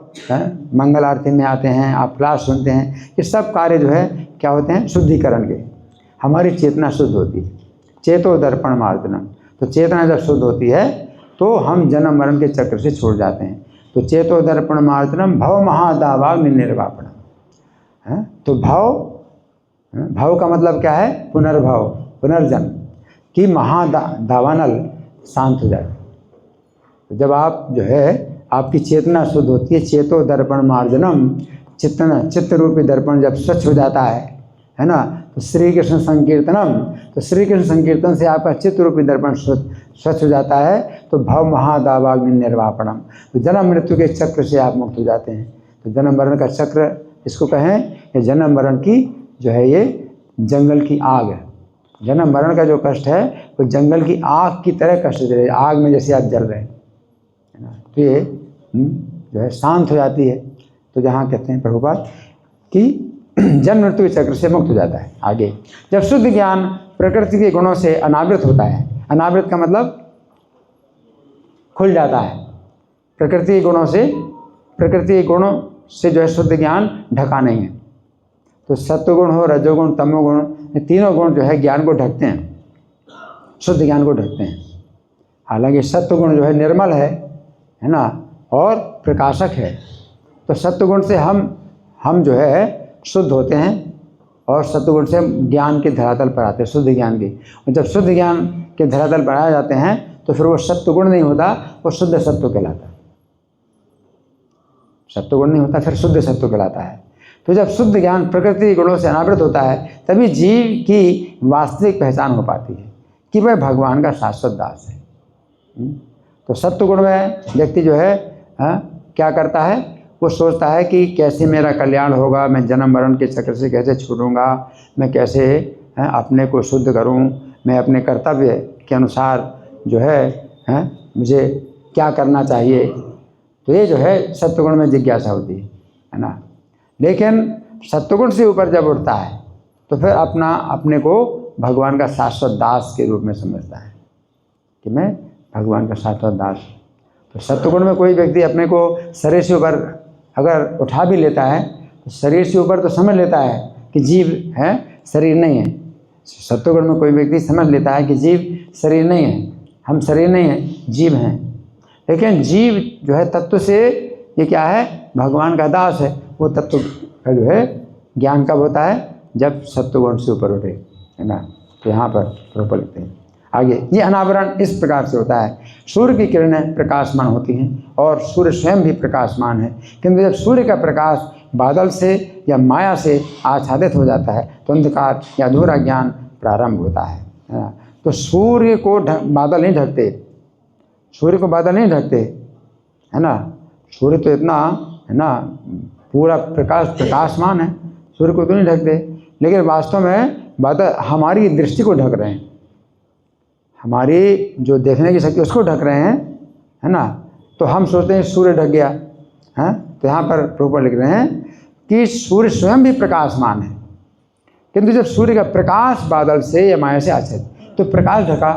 [SPEAKER 1] मंगल आरती में आते हैं, आप क्लास सुनते हैं, ये सब कार्य जो है क्या होते हैं, शुद्धिकरण के। हमारी चेतना शुद्ध होती है, चेतो दर्पण मार्जनम। तो चेतना जब शुद्ध होती है तो हम जन्म मरण के चक्र से छूट जाते हैं। तो चेतो दर्पण मार्जनम भव महादावाग् निर्वापणम है। तो भाव का मतलब क्या है, पुनर्भव, पुनर्जन्म की महादावानल शांत हो जाए। तो जब आप जो है आपकी चेतना शुद्ध होती है, चेतो दर्पण मार्जनम, चित्त रूपी दर्पण जब स्वच्छ हो जाता है ना, तो श्री कृष्ण संकीर्तनम, तो श्री कृष्ण संकीर्तन से आपका चित्त रूपी दर्पण स्वच्छ हो जाता है। तो भव महादावाग् निर्वापणम, तो जन्म मृत्यु के चक्र से आप मुक्त हो जाते हैं। तो जन्म मरण का चक्र इसको कहें, ये जन्म मरण की जो है ये जंगल की आग है। जन्म मरण का जो कष्ट है वो जंगल की आग की तरह कष्ट दे रहे हैं, आग में जैसे आप जल रहे हैं, है ना। तो ये जो है शांत हो जाती है। तो जहाँ कहते हैं प्रभुपाद कि जन्म मृत्यु के चक्र से मुक्त हो जाता है। आगे, जब शुद्ध ज्ञान प्रकृति के गुणों से अनावृत होता है, अनावृत का मतलब खुल जाता है, प्रकृति के गुणों से जो है शुद्ध ज्ञान ढका नहीं है। तो सत्वगुण हो, रजोगुण, तमोगुण, ये तीनों गुण जो है ज्ञान को ढकते हैं, शुद्ध ज्ञान को ढकते हैं। हालांकि सत्वगुण जो है निर्मल है ना, और प्रकाशक है। तो सत्वगुण से हम जो है शुद्ध होते हैं और सत्वगुण से ज्ञान के धरातल पर आते हैं, शुद्ध ज्ञान के। और जब शुद्ध ज्ञान के धरातल पर आ जाते हैं तो फिर वो सत्वगुण नहीं होता, वो शुद्ध सत्व कहलाता है। सत्वगुण नहीं होता, फिर शुद्ध सत्व कहलाता है। तो जब शुद्ध ज्ञान प्रकृति गुणों से अनावृत होता है तभी जीव की वास्तविक पहचान हो पाती है कि वह भगवान का शाश्वत दास है। तो सत्वगुण में व्यक्ति जो है क्या करता है, वो सोचता है कि कैसे मेरा कल्याण होगा, मैं जन्म मरण के चक्र से कैसे छूटूंगा, मैं कैसे अपने को शुद्ध करूं, मैं अपने कर्तव्य के अनुसार जो है मुझे क्या करना चाहिए। तो ये जो है सत्वगुण में जिज्ञासा होती है ना। लेकिन सत्वगुण से ऊपर जब उठता है तो फिर अपने को भगवान का शाश्वत दास के रूप में समझता है कि मैं भगवान का शाश्वत दास। तो सत्वगुण में कोई व्यक्ति अपने को शरीर से ऊपर अगर उठा भी लेता है तो शरीर से ऊपर तो समझ लेता है कि जीव है, शरीर नहीं है। सत्वगुण में कोई व्यक्ति समझ लेता है कि जीव शरीर नहीं है, हम शरीर नहीं है, जीव हैं। लेकिन जीव जो है तत्व से ये क्या है, भगवान का दास है। वो तत्व का जो है ज्ञान कब होता है, जब सत्वगुण से ऊपर उठे, है ना। तो यहाँ पर प्रॉपर लिखते हैं आगे, ये अनावरण इस प्रकार से होता है। सूर्य की किरणें प्रकाशमान होती हैं और सूर्य स्वयं भी प्रकाशमान है, किंतु जब सूर्य का प्रकाश बादल से या माया से आच्छादित हो जाता है तो अंधकार या अधूरा ज्ञान प्रारंभ होता है ना। तो सूर्य को बादल नहीं ढकते, सूर्य को बादल नहीं ढकते, है ना। सूर्य तो इतना है ना पूरा प्रकाशमान है, सूर्य को तो नहीं ढकते। लेकिन वास्तव में बादल हमारी दृष्टि को ढक रहे हैं, हमारी जो देखने की शक्ति उसको ढक रहे हैं, है ना। तो हम सोचते हैं सूर्य ढक गया है। तो यहाँ पर प्रभुपाद लिख रहे हैं कि सूर्य स्वयं भी प्रकाशमान है, किंतु जब सूर्य का प्रकाश बादल से या माया से आच्छादित, तो प्रकाश ढका,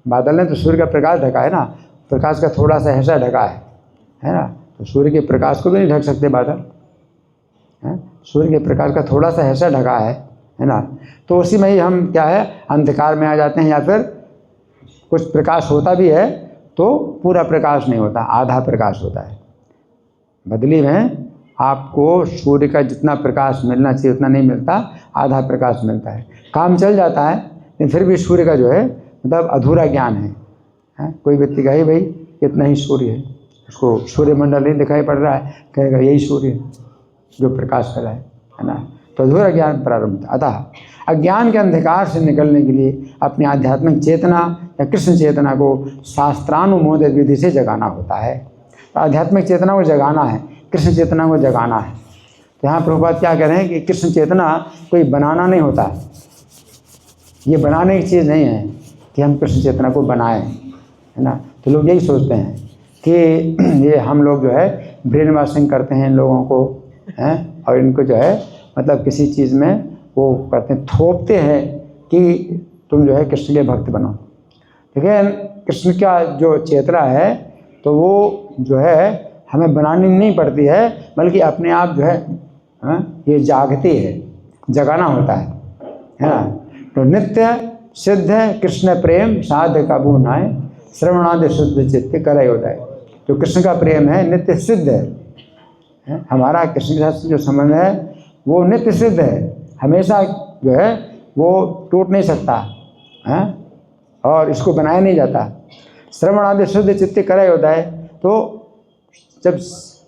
[SPEAKER 1] बादल ने तो सूर्य का प्रकाश ढका है ना, प्रकाश का थोड़ा सा हिस्सा ढका है ना। तो सूर्य के प्रकाश को भी नहीं ढक सकते बादल, है। सूर्य के प्रकाश का थोड़ा सा हिस्सा ढका है ना। तो उसी में ही हम क्या है, अंधकार में आ जाते हैं या फिर कुछ प्रकाश होता भी है तो पूरा प्रकाश नहीं होता, आधा प्रकाश होता है। बदली में आपको सूर्य का जितना प्रकाश मिलना चाहिए उतना नहीं मिलता, आधा प्रकाश मिलता है। काम चल जाता है लेकिन फिर भी सूर्य का जो है मतलब अधूरा ज्ञान है। कोई व्यक्ति कहे भाई इतना ही सूर्य है, उसको सूर्यमंडल नहीं दिखाई पड़ रहा है, कहेगा यही सूर्य है जो प्रकाश कर रहा है ना। तो अधूरा ज्ञान प्रारंभ था। अतः अज्ञान के अंधकार से निकलने के लिए अपनी आध्यात्मिक चेतना या कृष्ण चेतना को शास्त्रानुमोदित विधि से जगाना होता है। तो आध्यात्मिक चेतना को जगाना है, कृष्ण चेतना को जगाना है। तो यहाँ प्रभुपाद क्या कह रहे हैं कि कृष्ण चेतना कोई बनाना नहीं होता, ये बनाने की चीज़ नहीं है कि हम कृष्ण चेतना को बनाएं, है ना। तो लोग यही सोचते हैं कि ये हम लोग जो है ब्रेन वॉशिंग करते हैं इन लोगों को, हैं, और इनको जो है मतलब किसी चीज़ में वो करते हैं, थोपते हैं कि तुम जो है कृष्ण के भक्त बनो। देखिए कृष्ण का जो चेतना है तो वो जो है हमें बनानी नहीं पड़ती है, बल्कि अपने आप जो है ये जागती है, जगाना होता है ना। तो नित्य सिद्ध कृष्ण प्रेम साध कबू नाय, श्रवणादि शुद्ध चित्त करे उदय। जो कृष्ण का प्रेम है नित्य सिद्ध है। हमारा कृष्ण के साथ जो संबंध है वो नित्य सिद्ध है, हमेशा जो है वो टूट नहीं सकता है और इसको बनाया नहीं जाता। श्रवण आदि शुद्ध चित्त करे उदय, तो जब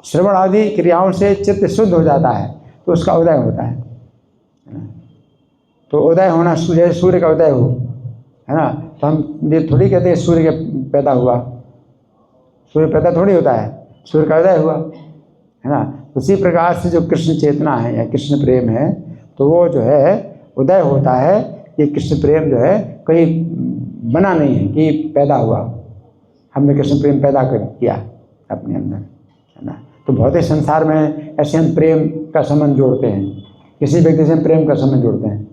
[SPEAKER 1] श्रवण आदि क्रियाओं से चित्त शुद्ध हो जाता है तो उसका उदय होता है। तो उदय होना जैसे सूर्य का उदय हो, है ना। तो हम ये थोड़ी कहते हैं सूर्य के पैदा हुआ, सूर्य पैदा थोड़ी होता है, सूर्य का उदय हुआ, है ना। उसी प्रकार से जो कृष्ण चेतना है या कृष्ण प्रेम है तो वो जो है उदय होता है। ये कृष्ण प्रेम जो है कहीं बना नहीं है कि पैदा हुआ, हमने कृष्ण प्रेम पैदा कर किया अपने अंदर, है ना। तो भौतिक संसार में ऐसे हम प्रेम का संबंध जोड़ते हैं, किसी व्यक्ति से हम प्रेम का संबंध जोड़ते हैं।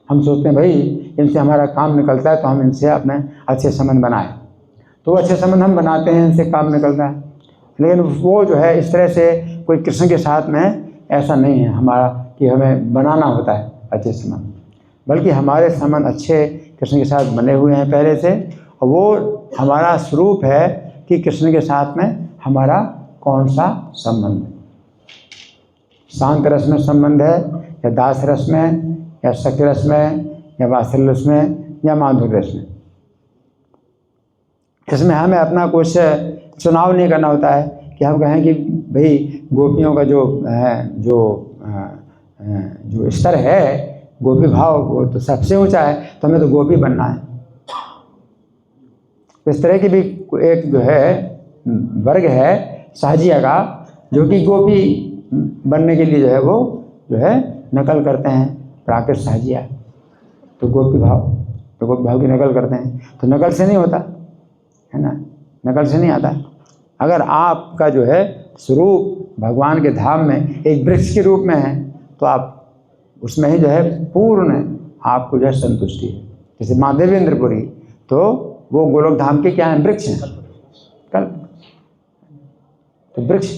[SPEAKER 1] हम सोचते हैं भाई इनसे हमारा काम निकलता है तो हम इनसे अपने अच्छे संबंध बनाएं, तो अच्छे संबंध हम बनाते हैं, इनसे काम निकलता है। लेकिन वो जो है इस तरह से कोई कृष्ण के साथ में ऐसा नहीं है हमारा कि हमें बनाना होता है अच्छे संबंध, बल्कि हमारे संबंध अच्छे कृष्ण के साथ बने हुए हैं पहले से, और वो हमारा स्वरूप है कि कृष्ण के साथ में हमारा कौन सा संबंध है। शांत रस में संबंध है या दास रस में या सख्य रस में या वात्सल्य रस में या माधुर्य रस में। इसमें हमें अपना कुछ चुनाव नहीं करना होता है कि हम कहें कि भाई गोपियों का जो है जो स्तर है गोपी भाव वो तो सबसे ऊंचा है, तो हमें तो गोपी बनना है। इस तरह की भी एक जो है वर्ग है साहजिया का, जो कि गोपी बनने के लिए जो है वो जो है नकल करते हैं प्राकृत साहजिया, तो गोपी भाव की नकल करते हैं। तो नकल से नहीं होता है ना, नकल से नहीं आता। अगर आपका जो है स्वरूप भगवान के धाम में एक वृक्ष के रूप में है तो आप उसमें ही जो है पूर्ण आपको जो है संतुष्टि है। जैसे माँ देवेंद्रपुरी तो वो गोलोक धाम के क्या हैं, वृक्ष हैं, कल्प। तो वृक्ष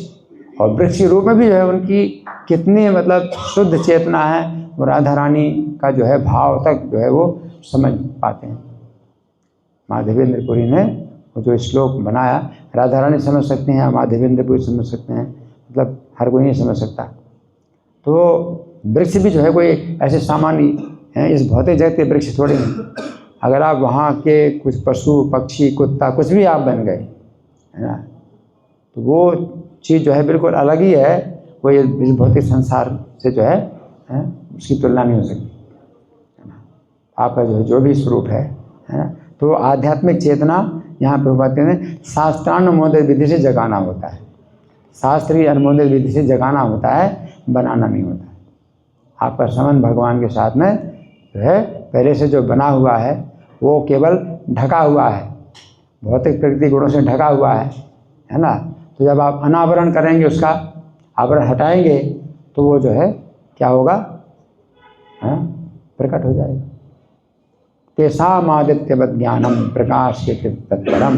[SPEAKER 1] और वृक्ष के रूप में भी जो है उनकी कितनी मतलब शुद्ध चेतना है, वो राधा रानी का जो है भाव तक जो है वो समझ पाते हैं। माँ देवेंद्रपुरी ने वो जो श्लोक बनाया, राधा रानी समझ सकते हैं, माँ देवेंद्रपुरी समझ सकते हैं, मतलब हर कोई नहीं समझ सकता। तो वृक्ष भी जो है कोई ऐसे सामान्य हैं, इस भौतिक जगत के वृक्ष थोड़े हैं। अगर आप वहाँ के कुछ पशु पक्षी कुत्ता कुछ भी आप बन गए, है ना, तो वो चीज़ जो है बिल्कुल अलग ही है। वो इस भौतिक संसार से जो है उसकी तुलना नहीं हो सकती, है ना। आपका जो भी स्वरूप है ना। तो आध्यात्मिक चेतना यहाँ प्रभुपाद कहते हैं शास्त्रानुमोदित विधि से जगाना होता है, शास्त्रीय अनुमोदित विधि से जगाना होता है, बनाना नहीं होता है। आपका संबंध भगवान के साथ में जो है पहले से जो बना हुआ है वो केवल ढका हुआ है, भौतिक प्रकृति गुणों से ढका हुआ है ना। तो जब आप अनावरण करेंगे, उसका आवरण हटाएंगे, तो वो जो है क्या होगा, प्रकट हो जाएगा। तेषाम आदित्यवत ज्ञानम प्रकाश के तत्परम,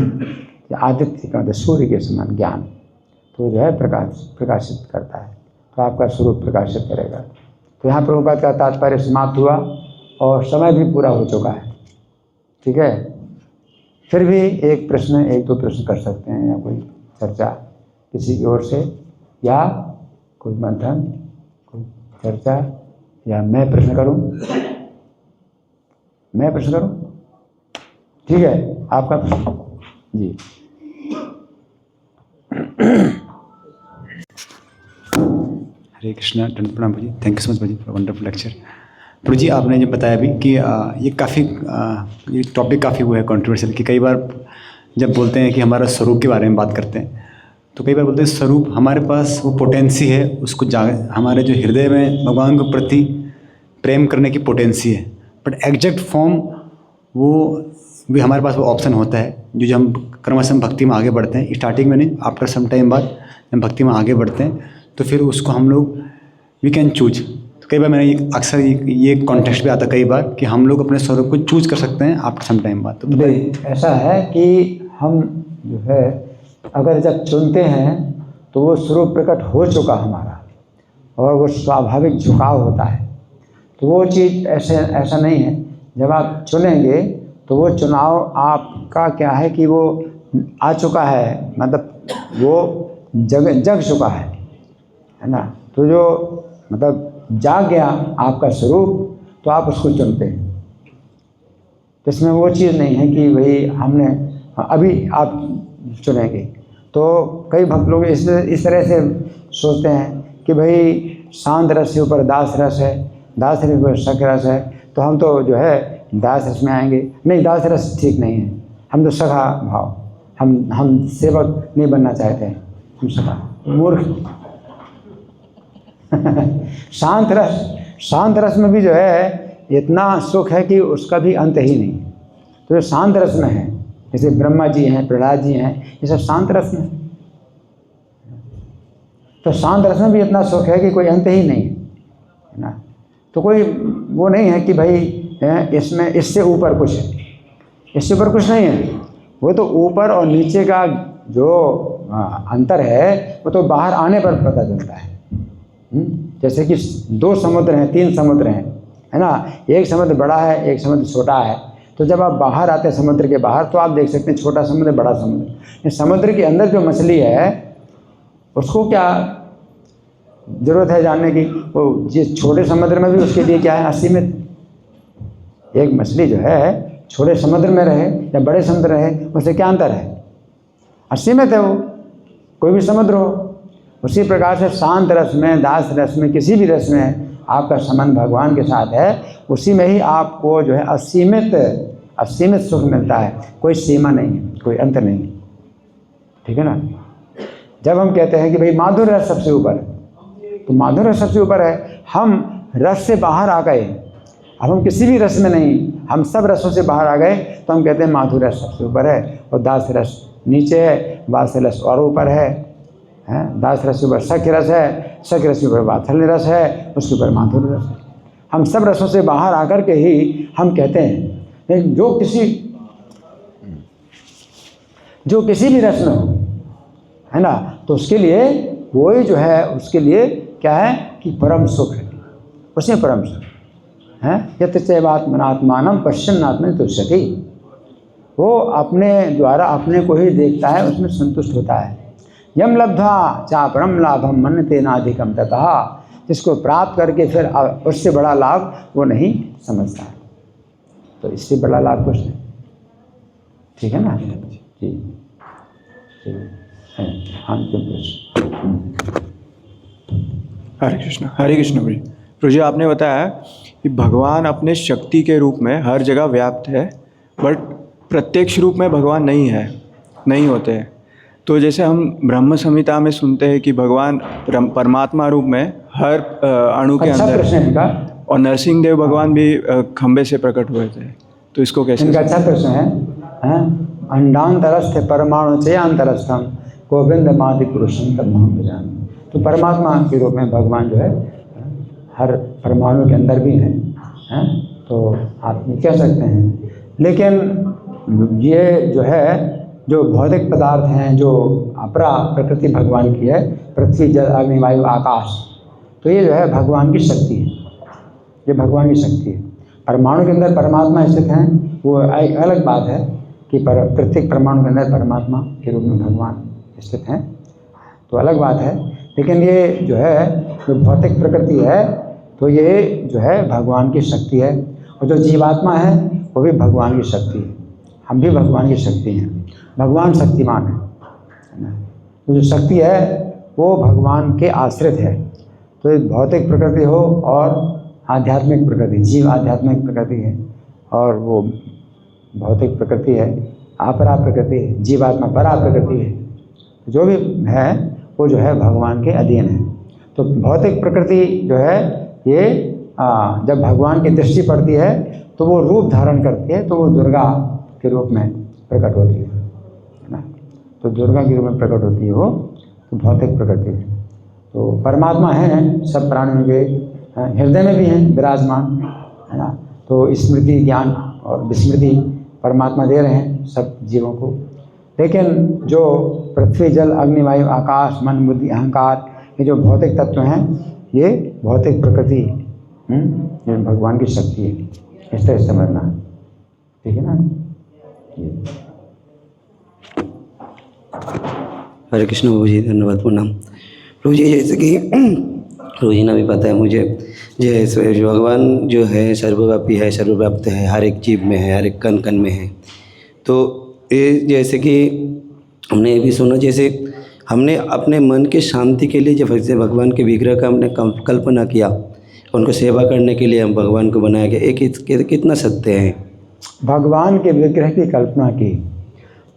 [SPEAKER 1] आदित्य का मतलब सूर्य के समान ज्ञान तो जो है प्रकाशित करता है, तो आपका स्वरूप प्रकाशित करेगा। तो यहाँ प्रभुपाद का तात्पर्य समाप्त हुआ और समय भी पूरा हो चुका है, ठीक है। फिर भी एक प्रश्न, एक दो प्रश्न कर सकते हैं, या कोई चर्चा किसी की ओर से, या कोई मंथन, कोई चर्चा, या मैं प्रश्न करूं? मैं प्रश्न करूं? ठीक है, आपका प्रश्न जी।
[SPEAKER 5] हरे कृष्णा, दंड प्रणाम भाजी, थैंक यू सो मच भाजी फॉर वंडरफुल लेक्चर। प्रभु जी, आपने जो बताया अभी कि ये काफ़ी ये टॉपिक काफ़ी वो है कंट्रोवर्शियल, कि कई बार जब बोलते हैं कि हमारा स्वरूप के बारे में बात करते हैं, तो कई बार बोलते हैं स्वरूप हमारे पास वो पोटेंसी है, उसको हमारे जो हृदय में भगवान के प्रति प्रेम करने की पोटेंसी है, बट एग्जैक्ट फॉर्म वो भी हमारे पास वो ऑप्शन होता है, जो हम क्रमशः भक्ति में आगे बढ़ते हैं, स्टार्टिंग में नहीं, आफ्टर सम टाइम बाद जब भक्ति में आगे बढ़ते हैं तो फिर उसको हम लोग वी कैन चूज। तो कई बार मैंने अक्सर ये कॉन्टेक्स्ट भी आता कई बार कि हम लोग अपने स्वरूप को चूज कर सकते हैं आफ्टर सम टाइम बाद।
[SPEAKER 1] तो ऐसा है कि हम जो है अगर जब चुनते हैं तो वो स्वरूप प्रकट हो चुका हमारा, और वो स्वाभाविक झुकाव होता है, तो वो चीज़ ऐसा नहीं है। जब आप चुनेंगे तो वो चुनाव आपका क्या है कि वो आ चुका है, मतलब वो जग चुका है ना। तो जो मतलब जाग गया आपका स्वरूप, तो आप उसको चुनते हैं। तो इसमें वो चीज़ नहीं है कि भाई हमने अभी आप चुनेंगे। तो कई भक्त लोग इस तरह से सोचते हैं कि भाई शांत रस के ऊपर दास रस है, दास रस के ऊपर शक रस है, तो हम तो जो है दास रस में आएंगे। नहीं, दास रस ठीक नहीं है, हम तो सखा भाव, हम सेवक नहीं बनना चाहते हैं, हम सखा मूर्ख। शांत रस में भी जो है इतना सुख है कि उसका भी अंत ही नहीं। तो ये शांत रस में है, जैसे ब्रह्मा जी हैं, प्रहलाद जी हैं, ये सब शांत रस में। तो शांत रस में भी इतना सुख है कि कोई अंत ही नहीं है ना। तो कोई वो नहीं है कि भाई इसमें इससे ऊपर कुछ है, इससे ऊपर कुछ नहीं है। वो तो ऊपर और नीचे का जो अंतर है वो तो बाहर आने पर पता चलता है। जैसे कि 2 समुद्र हैं, 3 समुद्र हैं, है ना। एक समुद्र बड़ा है, एक समुद्र छोटा है। तो जब आप बाहर आते हैं समुद्र के बाहर, तो आप देख सकते हैं छोटा समुद्र, बड़ा समुद्र। इस समुद्र के अंदर जो मछली है उसको क्या ज़रूरत है जानने की? वो जिस छोटे समुद्र में भी उसके लिए क्या है, असीमित। एक मछली जो है छोटे समुद्र में रहे या बड़े समुद्र रहे, उससे क्या अंतर है? असीमित है वो, कोई भी समुद्र हो। उसी प्रकार से शांत रस में, दास रस में, किसी भी रस में आपका संबंध भगवान के साथ है, उसी में ही आपको जो है असीमित सुख मिलता है। कोई सीमा नहीं है, कोई अंत नहीं है, ठीक है ना। जब हम कहते हैं कि भाई माधुर्य रस सबसे ऊपर है, तो माधुर्य रस सबसे ऊपर है। हम रस से बाहर आ गए, अब हम किसी भी रस में नहीं, हम सब रसों से बाहर आ गए, तो हम कहते हैं माधुर्य रस सबसे ऊपर है, और दास रस नीचे है, वात्सल्य रस और ऊपर है। दास रस के ऊपर सख्य रस है, सख्य रस के ऊपर वात्सल्य रस है, उसके ऊपर माधुर्य रस है। हम सब रसों से बाहर आकर के ही हम कहते हैं, जो किसी भी रस में हो, है ना, तो उसके लिए वही जो है, उसके लिए क्या है कि परम सुख है, उसमें परम सुख है। यत् चैवात्मनात्मानं पश्यन्नात्मनि तुष्यति। वो अपने द्वारा अपने को ही देखता है, उसमें संतुष्ट होता है। यम लब्ध्वा चापरम लाभम मन्यते नाधिकम ततः। जिसको प्राप्त करके फिर उससे बड़ा लाभ वो नहीं समझता है। तो इससे बड़ा लाभ कुछ नहीं, ठीक है ना जी। अंतिम प्रश्न।
[SPEAKER 6] हरे कृष्ण भाई। प्रभु जी, आपने बताया कि भगवान अपने शक्ति के रूप में हर जगह व्याप्त है, बट प्रत्यक्ष रूप में भगवान नहीं होते हैं। तो जैसे हम ब्रह्म संहिता में सुनते हैं कि भगवान परमात्मा रूप में हर अणु के
[SPEAKER 1] अच्छा
[SPEAKER 6] अंदर,
[SPEAKER 1] प्रश्न है इनका।
[SPEAKER 6] और नरसिंह देव भगवान भी खंबे से प्रकट हुए थे, तो इसको कैसे?
[SPEAKER 1] इनका अच्छा प्रश्न है। अंडांतरस्थ परमाणु चयांतरस्थम गोविंद मादि पुरुषम तमहम भजामि। तो परमात्मा के रूप में भगवान जो है हर परमाणु के अंदर भी हैं, तो आप ये कह सकते हैं। लेकिन ये जो है, जो भौतिक पदार्थ हैं, जो अपरा प्रकृति भगवान की है, पृथ्वी जल अग्नि वायु आकाश, तो ये जो है भगवान की शक्ति है, ये भगवान की शक्ति है। परमाणु के अंदर परमात्मा स्थित हैं, वो एक अलग बात है। कि प्रत्येक परमाणु के अंदर परमात्मा के रूप में भगवान स्थित हैं, तो अलग बात है। लेकिन ये जो है जो भौतिक प्रकृति है, तो ये जो है भगवान की शक्ति है, और जो जीवात्मा है वो भी भगवान की शक्ति है। हम भी भगवान की शक्ति हैं, भगवान शक्तिमान है ना। तो जो शक्ति है वो भगवान के आश्रित है। तो एक भौतिक प्रकृति हो और आध्यात्मिक प्रकृति, जीव आध्यात्मिक प्रकृति है और वो भौतिक प्रकृति है अपरा प्रकृति है, जीवात्मा परा प्रकृति है। जो भी है वो जो है भगवान के अधीन है। तो भौतिक प्रकृति जो है ये जब भगवान की दृष्टि पड़ती है तो वो रूप धारण करती है, तो वो दुर्गा के रूप में प्रकट होती है ना। तो दुर्गा के रूप में प्रकट होती है वो, तो भौतिक प्रकृति है। तो परमात्मा है सब प्राणियों के हृदय में भी हैं विराजमान, है ना। तो स्मृति ज्ञान और विस्मृति परमात्मा दे रहे हैं सब जीवों को। लेकिन जो पृथ्वी जल अग्नि वायु आकाश मन बुद्धि अहंकार, ये जो भौतिक तत्व हैं ये भौतिक प्रकृति ये भगवान की शक्ति है, इस तरह समझना, ठीक है ना।
[SPEAKER 7] हरे कृष्ण प्रभु जी, धन्यवाद प्रणाम। प्रभु जी जैसे कि प्रभु जी ने भी पता है मुझे, जैसे जो भगवान जो है सर्वव्यापी है, सर्वव्याप्त है, हर एक जीव में है, हर एक कण कण में है। तो ये जैसे कि हमने ये भी सुना, जैसे हमने अपने मन की शांति के लिए जब ऐसे भगवान के विग्रह का हमने कल्पना किया, उनको सेवा करने के लिए हम भगवान को बनाया गया, एक कितना सत्य है।
[SPEAKER 1] भगवान के विग्रह की कल्पना की,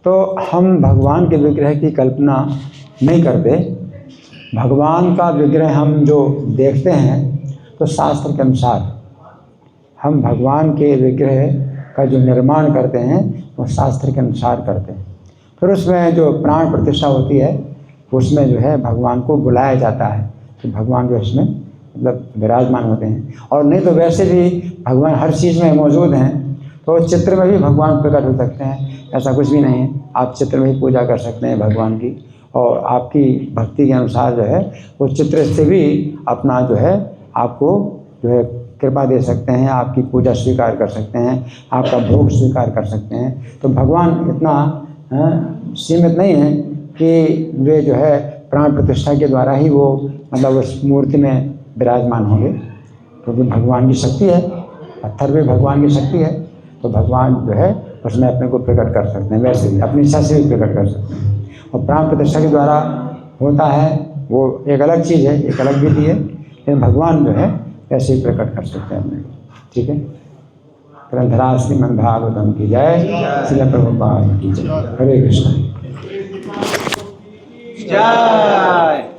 [SPEAKER 1] तो हम भगवान के विग्रह की कल्पना नहीं करते। भगवान का विग्रह हम जो देखते हैं तो शास्त्र के अनुसार हम भगवान के विग्रह का जो निर्माण करते हैं वो शास्त्र के अनुसार करते हैं। फिर उसमें जो प्राण प्रतिष्ठा होती है उसमें जो है भगवान को बुलाया जाता है, तो भगवान जो इसमें मतलब विराजमान होते हैं। और नहीं तो वैसे भी भगवान हर चीज़ में मौजूद हैं, तो चित्र में भी भगवान प्रकट हो सकते हैं, ऐसा कुछ भी नहीं है। आप चित्र में ही पूजा कर सकते हैं भगवान की, और आपकी भक्ति के अनुसार जो है वो चित्र से भी अपना जो है आपको जो है कृपा दे सकते हैं, आपकी पूजा स्वीकार कर सकते हैं, आपका भोग स्वीकार कर सकते हैं। तो भगवान इतना सीमित नहीं है कि वे जो है प्राण प्रतिष्ठा के द्वारा ही वो मतलब उस मूर्ति में विराजमान होंगे, क्योंकि तो भगवान की शक्ति है, पत्थर भी भगवान की शक्ति है। तो भगवान जो है उसमें अपने को प्रकट कर सकते हैं, वैसे भी अपनी इच्छा से भी प्रकट कर सकते हैं। और प्राण प्रतिष्ठा के द्वारा होता है वो एक अलग चीज़ है, एक अलग विधि है, लेकिन भगवान जो है ऐसे ही प्रकट कर सकते हैं अपने, ठीक है। ग्रंथराज श्रीमद् भागवतम की जय, श्रील प्रभुपाद की जय। हरे कृष्ण
[SPEAKER 2] जय।